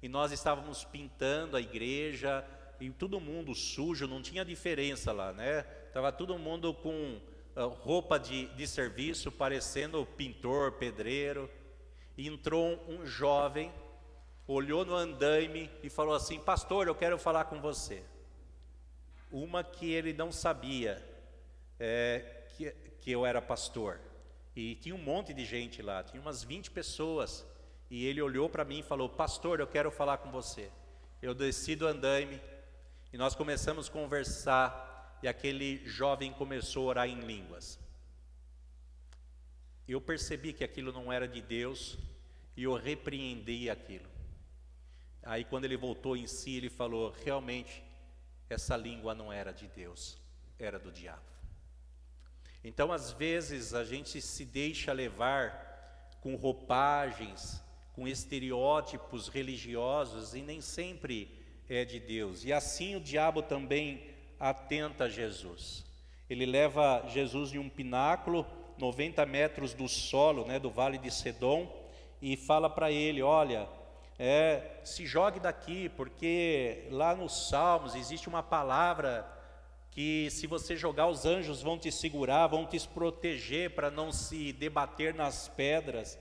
e nós estávamos pintando a igreja, e todo mundo sujo, não tinha diferença lá, estava todo mundo com roupa de serviço, parecendo pintor, pedreiro, e entrou um jovem, olhou no andaime e falou assim: pastor, eu quero falar com você. Uma que ele não sabia, que eu era pastor. E tinha um monte de gente lá, tinha umas 20 pessoas. E ele olhou para mim e falou: pastor, eu quero falar com você. Eu desci do andaime e nós começamos a conversar. E aquele jovem começou a orar em línguas. Eu percebi que aquilo não era de Deus e eu repreendi aquilo. Aí quando ele voltou em si, ele falou: realmente, essa língua não era de Deus, era do diabo. Então às vezes a gente se deixa levar com roupagens, com estereótipos religiosos e nem sempre é de Deus. E assim o diabo também atenta Jesus. Ele leva Jesus em um pináculo, 90 metros do solo, do Vale de Sedom, e fala para ele: olha, se jogue daqui, porque lá nos Salmos existe uma palavra que se você jogar, os anjos vão te segurar, vão te proteger para não se debater nas pedras.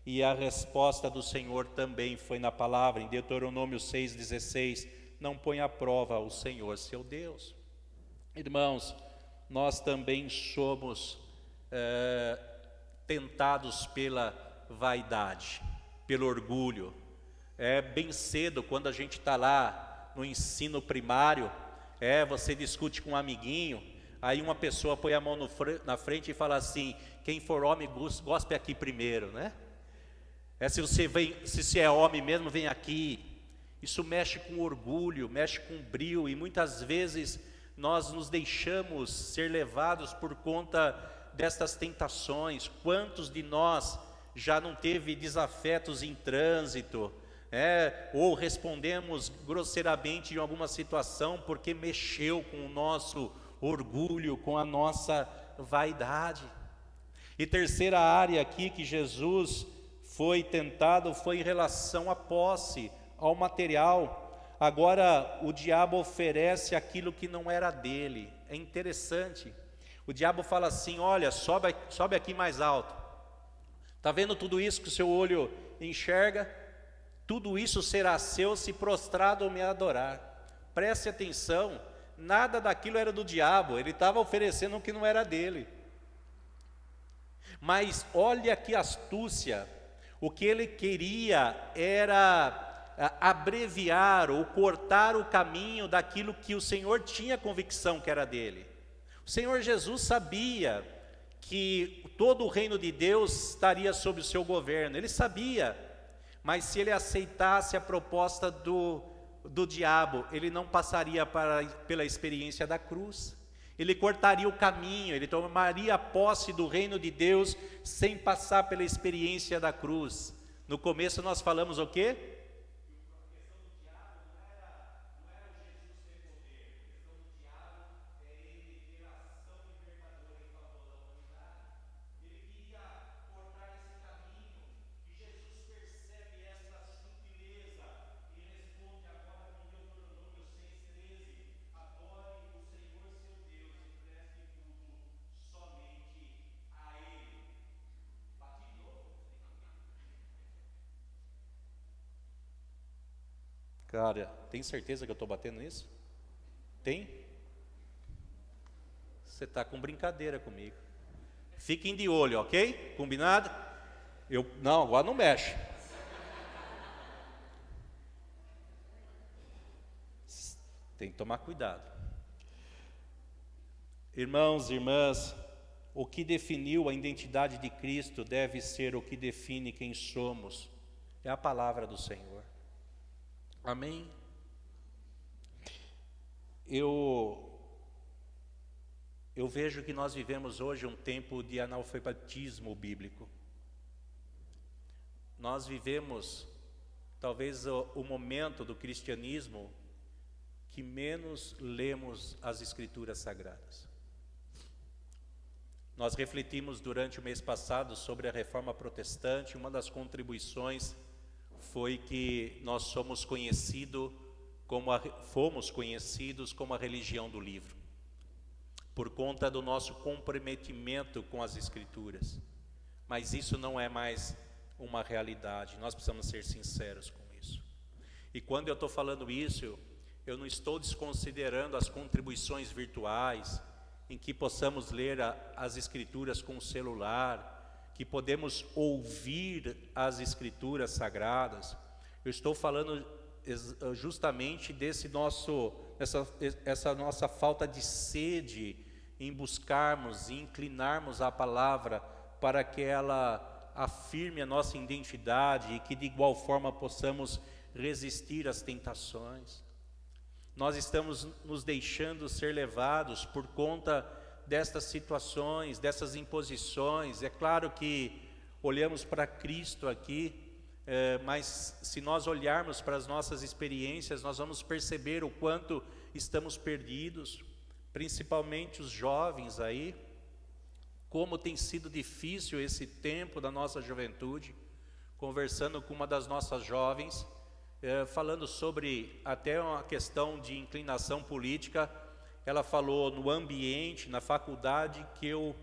E a resposta do Senhor também foi na palavra, em Deuteronômio 6,16, não põe à prova o Senhor seu Deus. Irmãos, nós também somos tentados pela vaidade, pelo orgulho. Bem cedo, quando a gente está lá no ensino primário, você discute com um amiguinho, aí uma pessoa põe a mão na frente e fala assim: quem for homem, gospe aqui primeiro, se você é homem mesmo, vem aqui. Isso mexe com orgulho, mexe com brio, e muitas vezes nós nos deixamos ser levados por conta destas tentações. Quantos de nós já não teve desafetos em trânsito, ou respondemos grosseiramente em alguma situação porque mexeu com o nosso orgulho, com a nossa vaidade. E terceira área aqui que Jesus foi tentado foi em relação à posse, ao material. Agora o diabo oferece aquilo que não era dele. É interessante. O diabo fala assim: olha, sobe aqui mais alto. Está vendo tudo isso que o seu olho enxerga? Tudo isso será seu se prostrado ou me adorar. Preste atenção, nada daquilo era do diabo, ele estava oferecendo o que não era dele. Mas olha que astúcia, o que ele queria era abreviar ou cortar o caminho daquilo que o Senhor tinha convicção que era dele. O Senhor Jesus sabia que todo o reino de Deus estaria sob o seu governo, ele sabia, mas se ele aceitasse a proposta do diabo, ele não passaria pela experiência da cruz, ele cortaria o caminho, ele tomaria a posse do reino de Deus sem passar pela experiência da cruz. No começo nós falamos o quê? Cara, tem certeza que eu estou batendo nisso? Tem? Você está com brincadeira comigo. Fiquem de olho, ok? Combinado? Não, agora não mexe. Tem que tomar cuidado. Irmãos e irmãs, o que definiu a identidade de Cristo deve ser o que define quem somos. É a palavra do Senhor. Amém? Eu vejo que nós vivemos hoje um tempo de analfabetismo bíblico. Nós vivemos talvez o momento do cristianismo que menos lemos as Escrituras Sagradas. Nós refletimos durante o mês passado sobre a Reforma Protestante. Uma das contribuições foi que nós fomos conhecidos como a religião do livro, por conta do nosso comprometimento com as Escrituras. Mas isso não é mais uma realidade, nós precisamos ser sinceros com isso. E quando eu estou falando isso, eu não estou desconsiderando as contribuições virtuais em que possamos ler as Escrituras com o celular, que podemos ouvir as Escrituras sagradas. Eu estou falando justamente essa nossa falta de sede em buscarmos e inclinarmos a palavra para que ela afirme a nossa identidade e que de igual forma possamos resistir às tentações. Nós estamos nos deixando ser levados por conta destas situações, dessas imposições. É claro que olhamos para Cristo aqui, mas se nós olharmos para as nossas experiências, nós vamos perceber o quanto estamos perdidos, principalmente os jovens aí, como tem sido difícil esse tempo da nossa juventude. Conversando com uma das nossas jovens, falando sobre até uma questão de inclinação política, ela falou: no ambiente, na faculdade que eu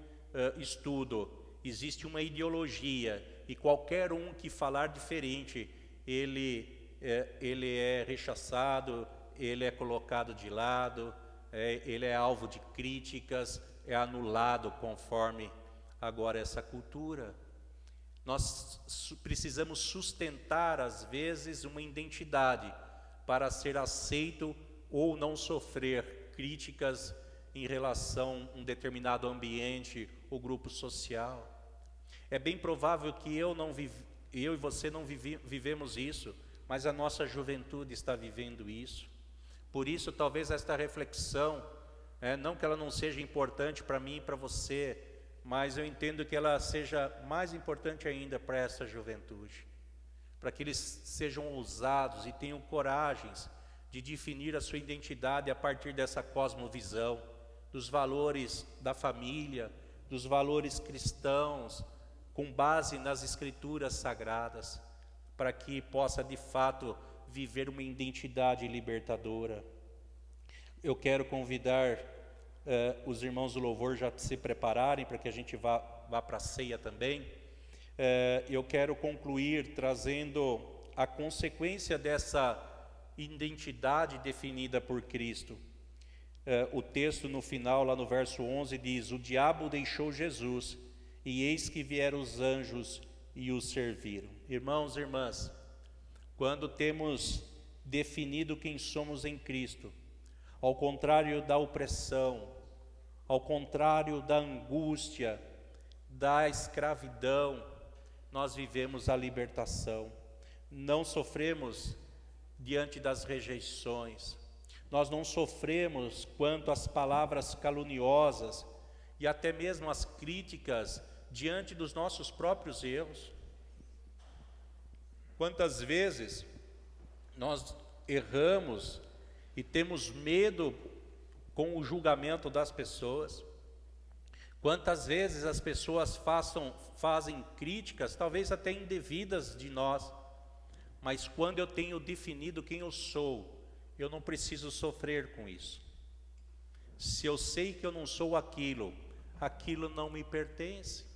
estudo, existe uma ideologia, e qualquer um que falar diferente, ele é rechaçado, ele é colocado de lado, ele é alvo de críticas, é anulado conforme agora essa cultura. Nós precisamos sustentar às vezes uma identidade para ser aceito ou não sofrer críticas em relação a um determinado ambiente ou grupo social. É bem provável que eu e você não vivemos isso, mas a nossa juventude está vivendo isso. Por isso, talvez esta reflexão, não que ela não seja importante para mim e para você, mas eu entendo que ela seja mais importante ainda para essa juventude, para que eles sejam ousados e tenham coragens de definir a sua identidade a partir dessa cosmovisão, dos valores da família, dos valores cristãos, com base nas Escrituras sagradas, para que possa de fato viver uma identidade libertadora. Eu quero convidar os irmãos do louvor já se prepararem para que a gente vá para a ceia também. Eu quero concluir trazendo a consequência dessa identidade definida por Cristo. O texto no final, lá no verso 11, diz: o diabo deixou Jesus, e eis que vieram os anjos e os serviram. Irmãos e irmãs, quando temos definido quem somos em Cristo, ao contrário da opressão, ao contrário da angústia, da escravidão, nós vivemos a libertação. Não sofremos diante das rejeições, nós não sofremos quanto às palavras caluniosas e até mesmo as críticas diante dos nossos próprios erros. Quantas vezes nós erramos e temos medo com o julgamento das pessoas? Quantas vezes as pessoas fazem críticas, talvez até indevidas de nós, mas quando eu tenho definido quem eu sou, eu não preciso sofrer com isso. Se eu sei que eu não sou aquilo, aquilo não me pertence.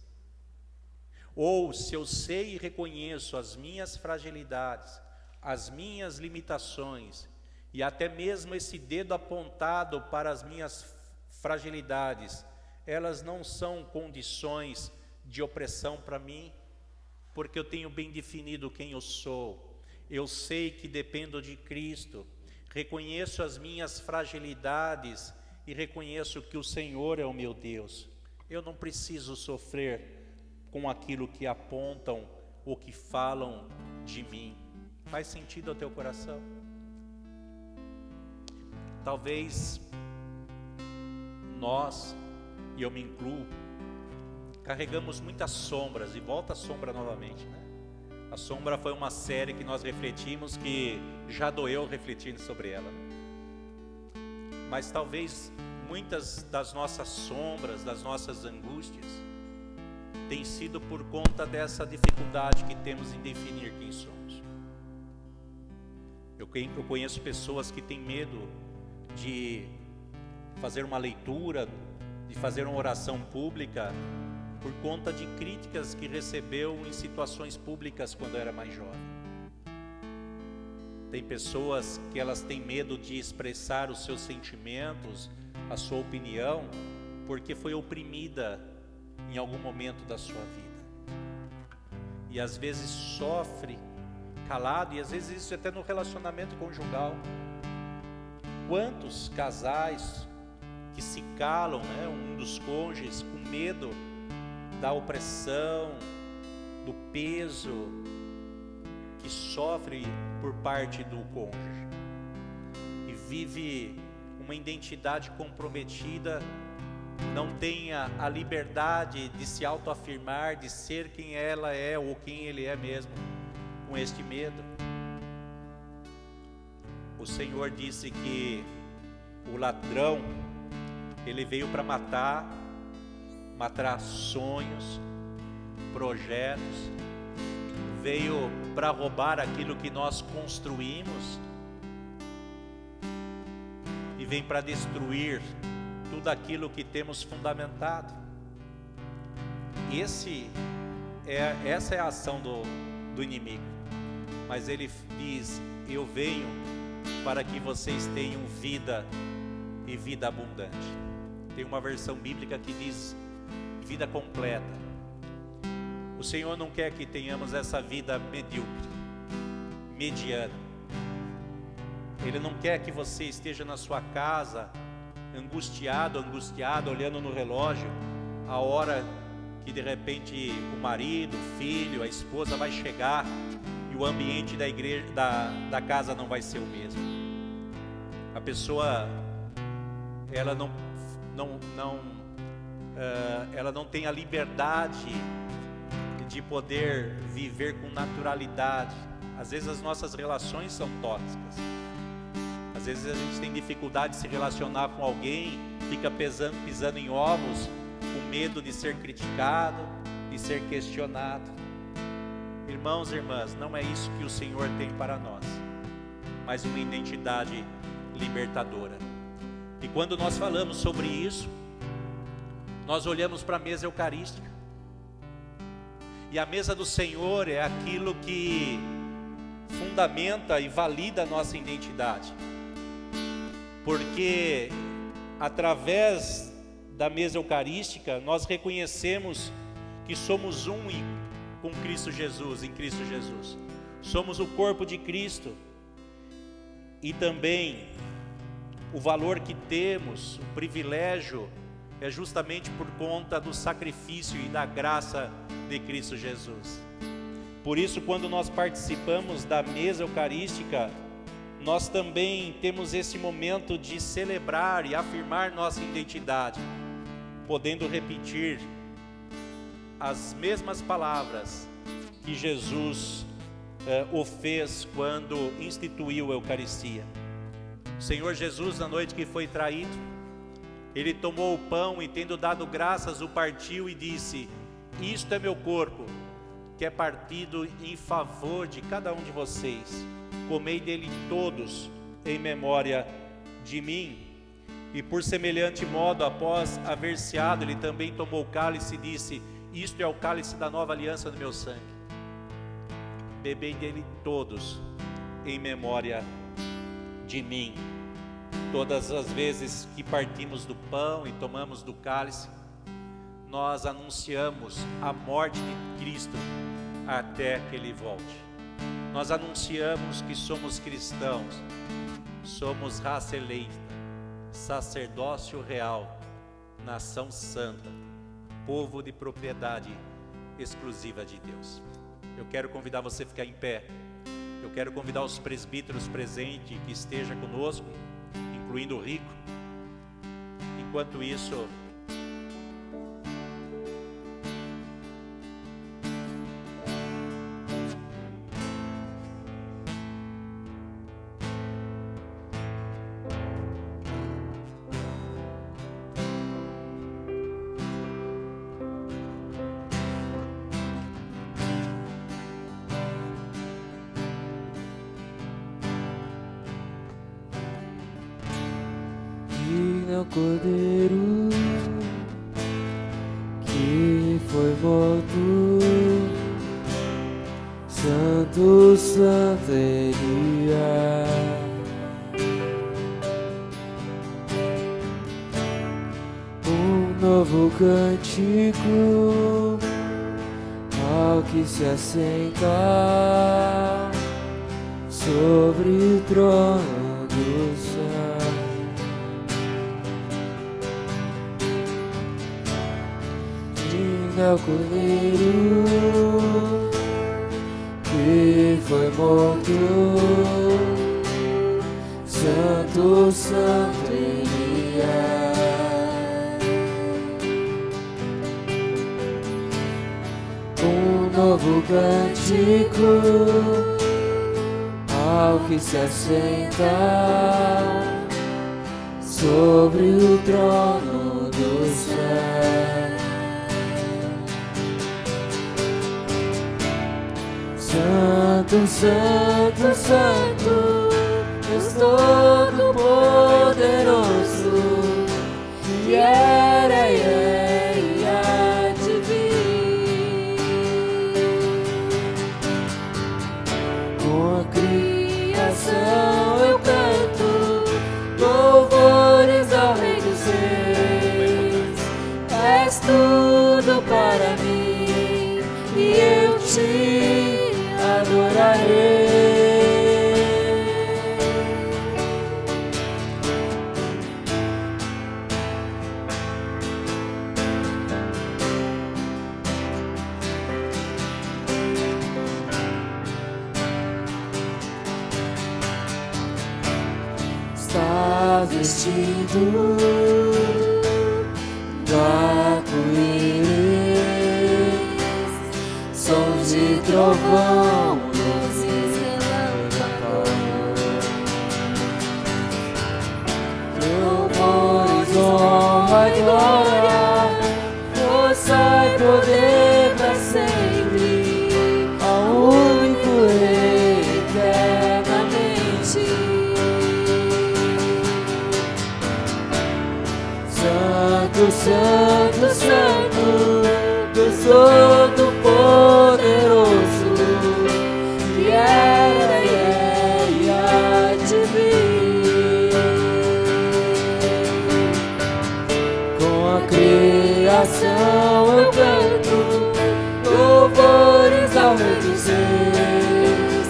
Ou se eu sei e reconheço as minhas fragilidades, as minhas limitações, e até mesmo esse dedo apontado para as minhas fragilidades, elas não são condições de opressão para mim, porque eu tenho bem definido quem eu sou. Eu sei que dependo de Cristo, reconheço as minhas fragilidades e reconheço que o Senhor é o meu Deus. Eu não preciso sofrer com aquilo que apontam ou que falam de mim. Faz sentido ao teu coração? Talvez nós, e eu me incluo, carregamos muitas sombras, e volta a sombra novamente, né? A sombra foi uma série que nós refletimos, que já doeu refletindo sobre ela. Mas talvez muitas das nossas sombras, das nossas angústias, tem sido por conta dessa dificuldade que temos em definir quem somos. Eu conheço pessoas que têm medo de fazer uma leitura, de fazer uma oração pública, por conta de críticas que recebeu em situações públicas quando era mais jovem. Tem pessoas que elas têm medo de expressar os seus sentimentos, a sua opinião, porque foi oprimida em algum momento da sua vida. E às vezes sofre calado, e às vezes isso até no relacionamento conjugal. Quantos casais que se calam, né, um dos cônjuges, com medo da opressão, do peso que sofre por parte do cônjuge, e vive uma identidade comprometida, não tenha a liberdade de se autoafirmar, de ser quem ela é ou quem ele é mesmo, com este medo. O Senhor disse que o ladrão, ele veio para matar sonhos, projetos, veio para roubar aquilo que nós construímos e vem para destruir tudo aquilo que temos fundamentado. Essa é a ação do inimigo. Mas ele diz: eu venho para que vocês tenham vida e vida abundante. Tem uma versão bíblica que diz vida completa. O Senhor não quer que tenhamos essa vida medíocre, mediana. Ele não quer que você esteja na sua casa angustiado, olhando no relógio a hora que de repente o marido, o filho, a esposa vai chegar e o ambiente da igreja, da casa não vai ser o mesmo. A pessoa, ela não tem a liberdade de poder viver com naturalidade. Às vezes as nossas relações são tóxicas. Às vezes a gente tem dificuldade de se relacionar com alguém, fica pisando em ovos, com medo de ser criticado, de ser questionado. Irmãos e irmãs, não é isso que o Senhor tem para nós, mas uma identidade libertadora. E quando nós falamos sobre isso, nós olhamos para a mesa eucarística. E a mesa do Senhor é aquilo que fundamenta e valida a nossa identidade. Porque através da mesa eucarística nós reconhecemos que somos um com Cristo Jesus, em Cristo Jesus. Somos o corpo de Cristo. E também o valor que temos, o privilégio, é justamente por conta do sacrifício e da graça de Cristo Jesus. Por isso, quando nós participamos da mesa eucarística, nós também temos esse momento de celebrar e afirmar nossa identidade, podendo repetir as mesmas palavras que Jesus o fez quando instituiu a Eucaristia. O Senhor Jesus, na noite que foi traído, ele tomou o pão e, tendo dado graças, o partiu e disse: isto é meu corpo, que é partido em favor de cada um de vocês. Comei dele todos em memória de mim. E por semelhante modo, após haver ceado, ele também tomou o cálice e disse: isto é o cálice da nova aliança do meu sangue. Bebei dele todos em memória de mim. Todas as vezes que partimos do pão e tomamos do cálice, nós anunciamos a morte de Cristo até que Ele volte. Nós anunciamos que somos cristãos, somos raça eleita, sacerdócio real, nação santa, povo de propriedade exclusiva de Deus. Eu quero convidar você a ficar em pé. Eu quero convidar os presbíteros presentes que estejam conosco, incluindo o Rico. Enquanto isso, o Cordeiro que foi morto, Santo, Santo Ele é. O novo cântico ao que se assenta sobre o trono do céu. Digno é o Cordeiro que foi morto, santo, santo Ele é. Um novo cântico ao que se assenta sobre o trono do céu. Santo, santo, santo, Deus Todo-Poderoso, que era e é e há de vir. Com a criação eu canto louvores ao Rei dos Reis. És tudo para mim e eu te adorarei. Está vestido do arco-íris, sons de trovão, luzes relâmpagos, louvores, honra e glória, força e poder para sempre, ao único Rei eternamente. Santo, santo, santo, Deus Todo-Poderoso, que era e é e há de vir. Com a criação eu canto louvores ao Rei dos Reis.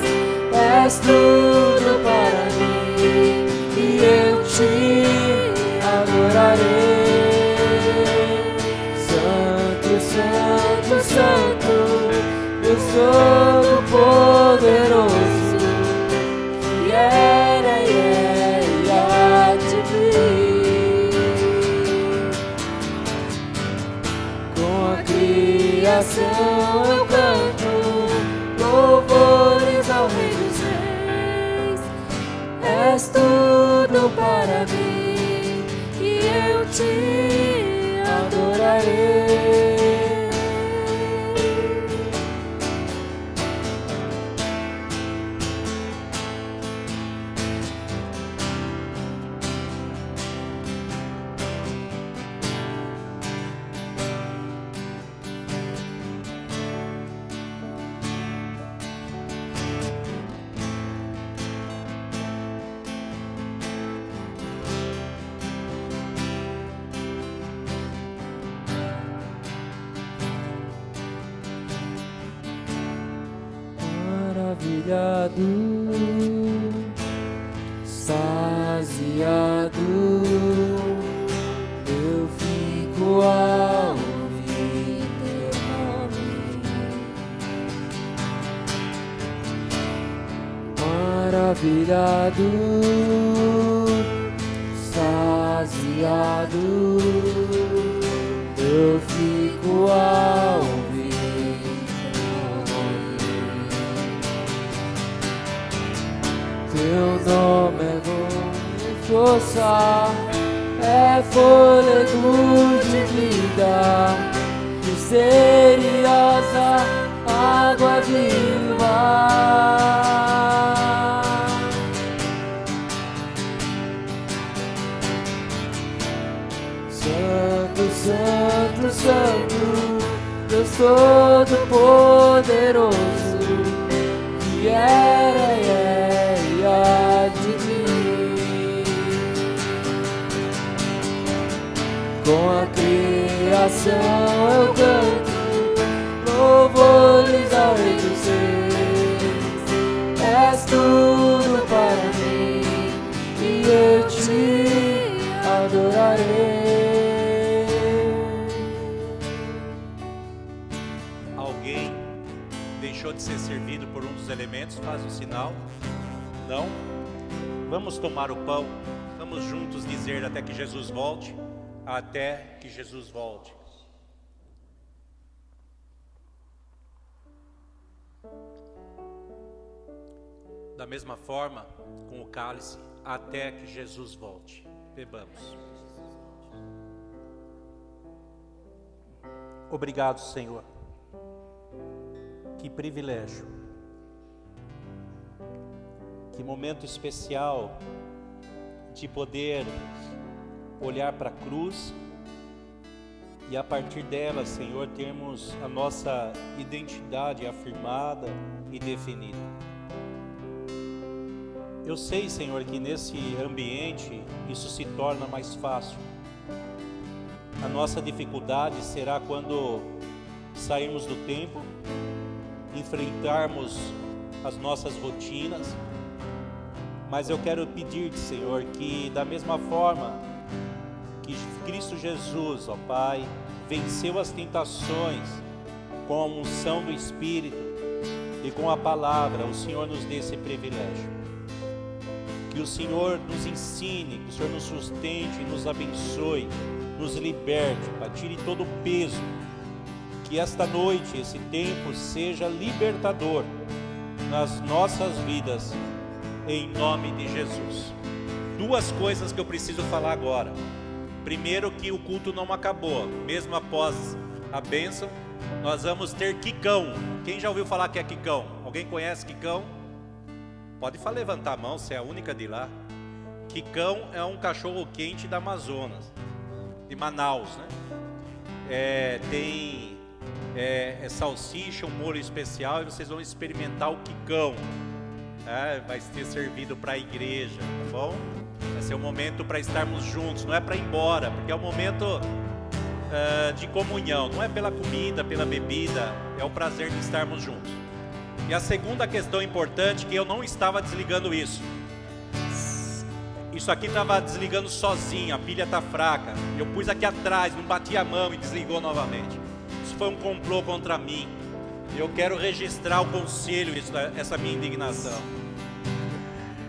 És tudo para mim e eu te adorarei. Santo, santo, Deus Todo-Poderoso, que era e é e há de vir. Com a criação eu canto louvores ao Rei dos Reis. És tudo para mim e eu te adorarei. Maravilhado, extasiado, eu fico ao ouvir teu nome. Maravilhado, extasiado, eu fico ao ouvir teu nome. Teu nome é bom e força, é fôlego de vida, misteriosa água viva. Santo, santo, santo, Deus Todo-Poderoso, que era e é e há de vir. Com a criação coração eu canto louvores ao Rei dos Reis. És tudo para mim e eu te adorarei. Alguém deixou de ser servido por um dos elementos? Faz o sinal. Não? Vamos tomar o pão. Vamos juntos dizer até que Jesus volte. Até que Jesus volte. Da mesma forma, com o cálice, até que Jesus volte. Bebamos. Obrigado, Senhor. Que privilégio. Que momento especial de poder olhar para a cruz e a partir dela, Senhor, termos a nossa identidade afirmada e definida. Eu sei, Senhor, que nesse ambiente isso se torna mais fácil. A nossa dificuldade será quando sairmos do templo, enfrentarmos as nossas rotinas. Mas eu quero pedir-te, Senhor, que da mesma forma que Cristo Jesus, ó Pai, venceu as tentações com a unção do Espírito e com a palavra, o Senhor nos dê esse privilégio. Que o Senhor nos ensine, que o Senhor nos sustente, nos abençoe, nos liberte, Pai, tire todo o peso. Que esta noite, esse tempo, seja libertador nas nossas vidas, em nome de Jesus. Duas coisas que eu preciso falar agora. Primeiro, que o culto não acabou. Mesmo após a bênção, nós vamos ter quicão. Quem já ouviu falar que é quicão? Alguém conhece quicão? Pode levantar a mão, se é a única de lá. Quicão é um cachorro quente da Amazonas, de Manaus, né? Tem salsicha, um molho especial, e vocês vão experimentar o quicão. Vai ser servido para a igreja, tá bom? Vai ser um momento para estarmos juntos, não é para ir embora, porque é um momento de comunhão, não é pela comida, pela bebida, é o prazer de estarmos juntos. E a segunda questão importante, que eu não estava desligando isso. Isso aqui estava desligando sozinho, a pilha está fraca. Eu pus aqui atrás, não bati a mão e desligou novamente. Isso foi um complô contra mim. Eu quero registrar o conselho, essa minha indignação.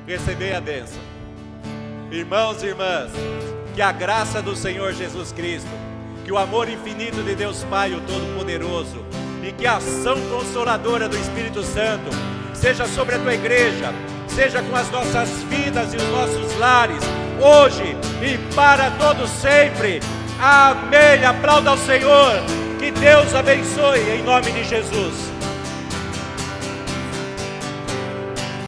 Receber a bênção. Irmãos e irmãs, que a graça do Senhor Jesus Cristo, que o amor infinito de Deus Pai, o Todo-Poderoso, e que a ação consoladora do Espírito Santo seja sobre a tua igreja, seja com as nossas vidas e os nossos lares, hoje e para todo sempre. Amém. Aplauda ao Senhor. Que Deus abençoe em nome de Jesus.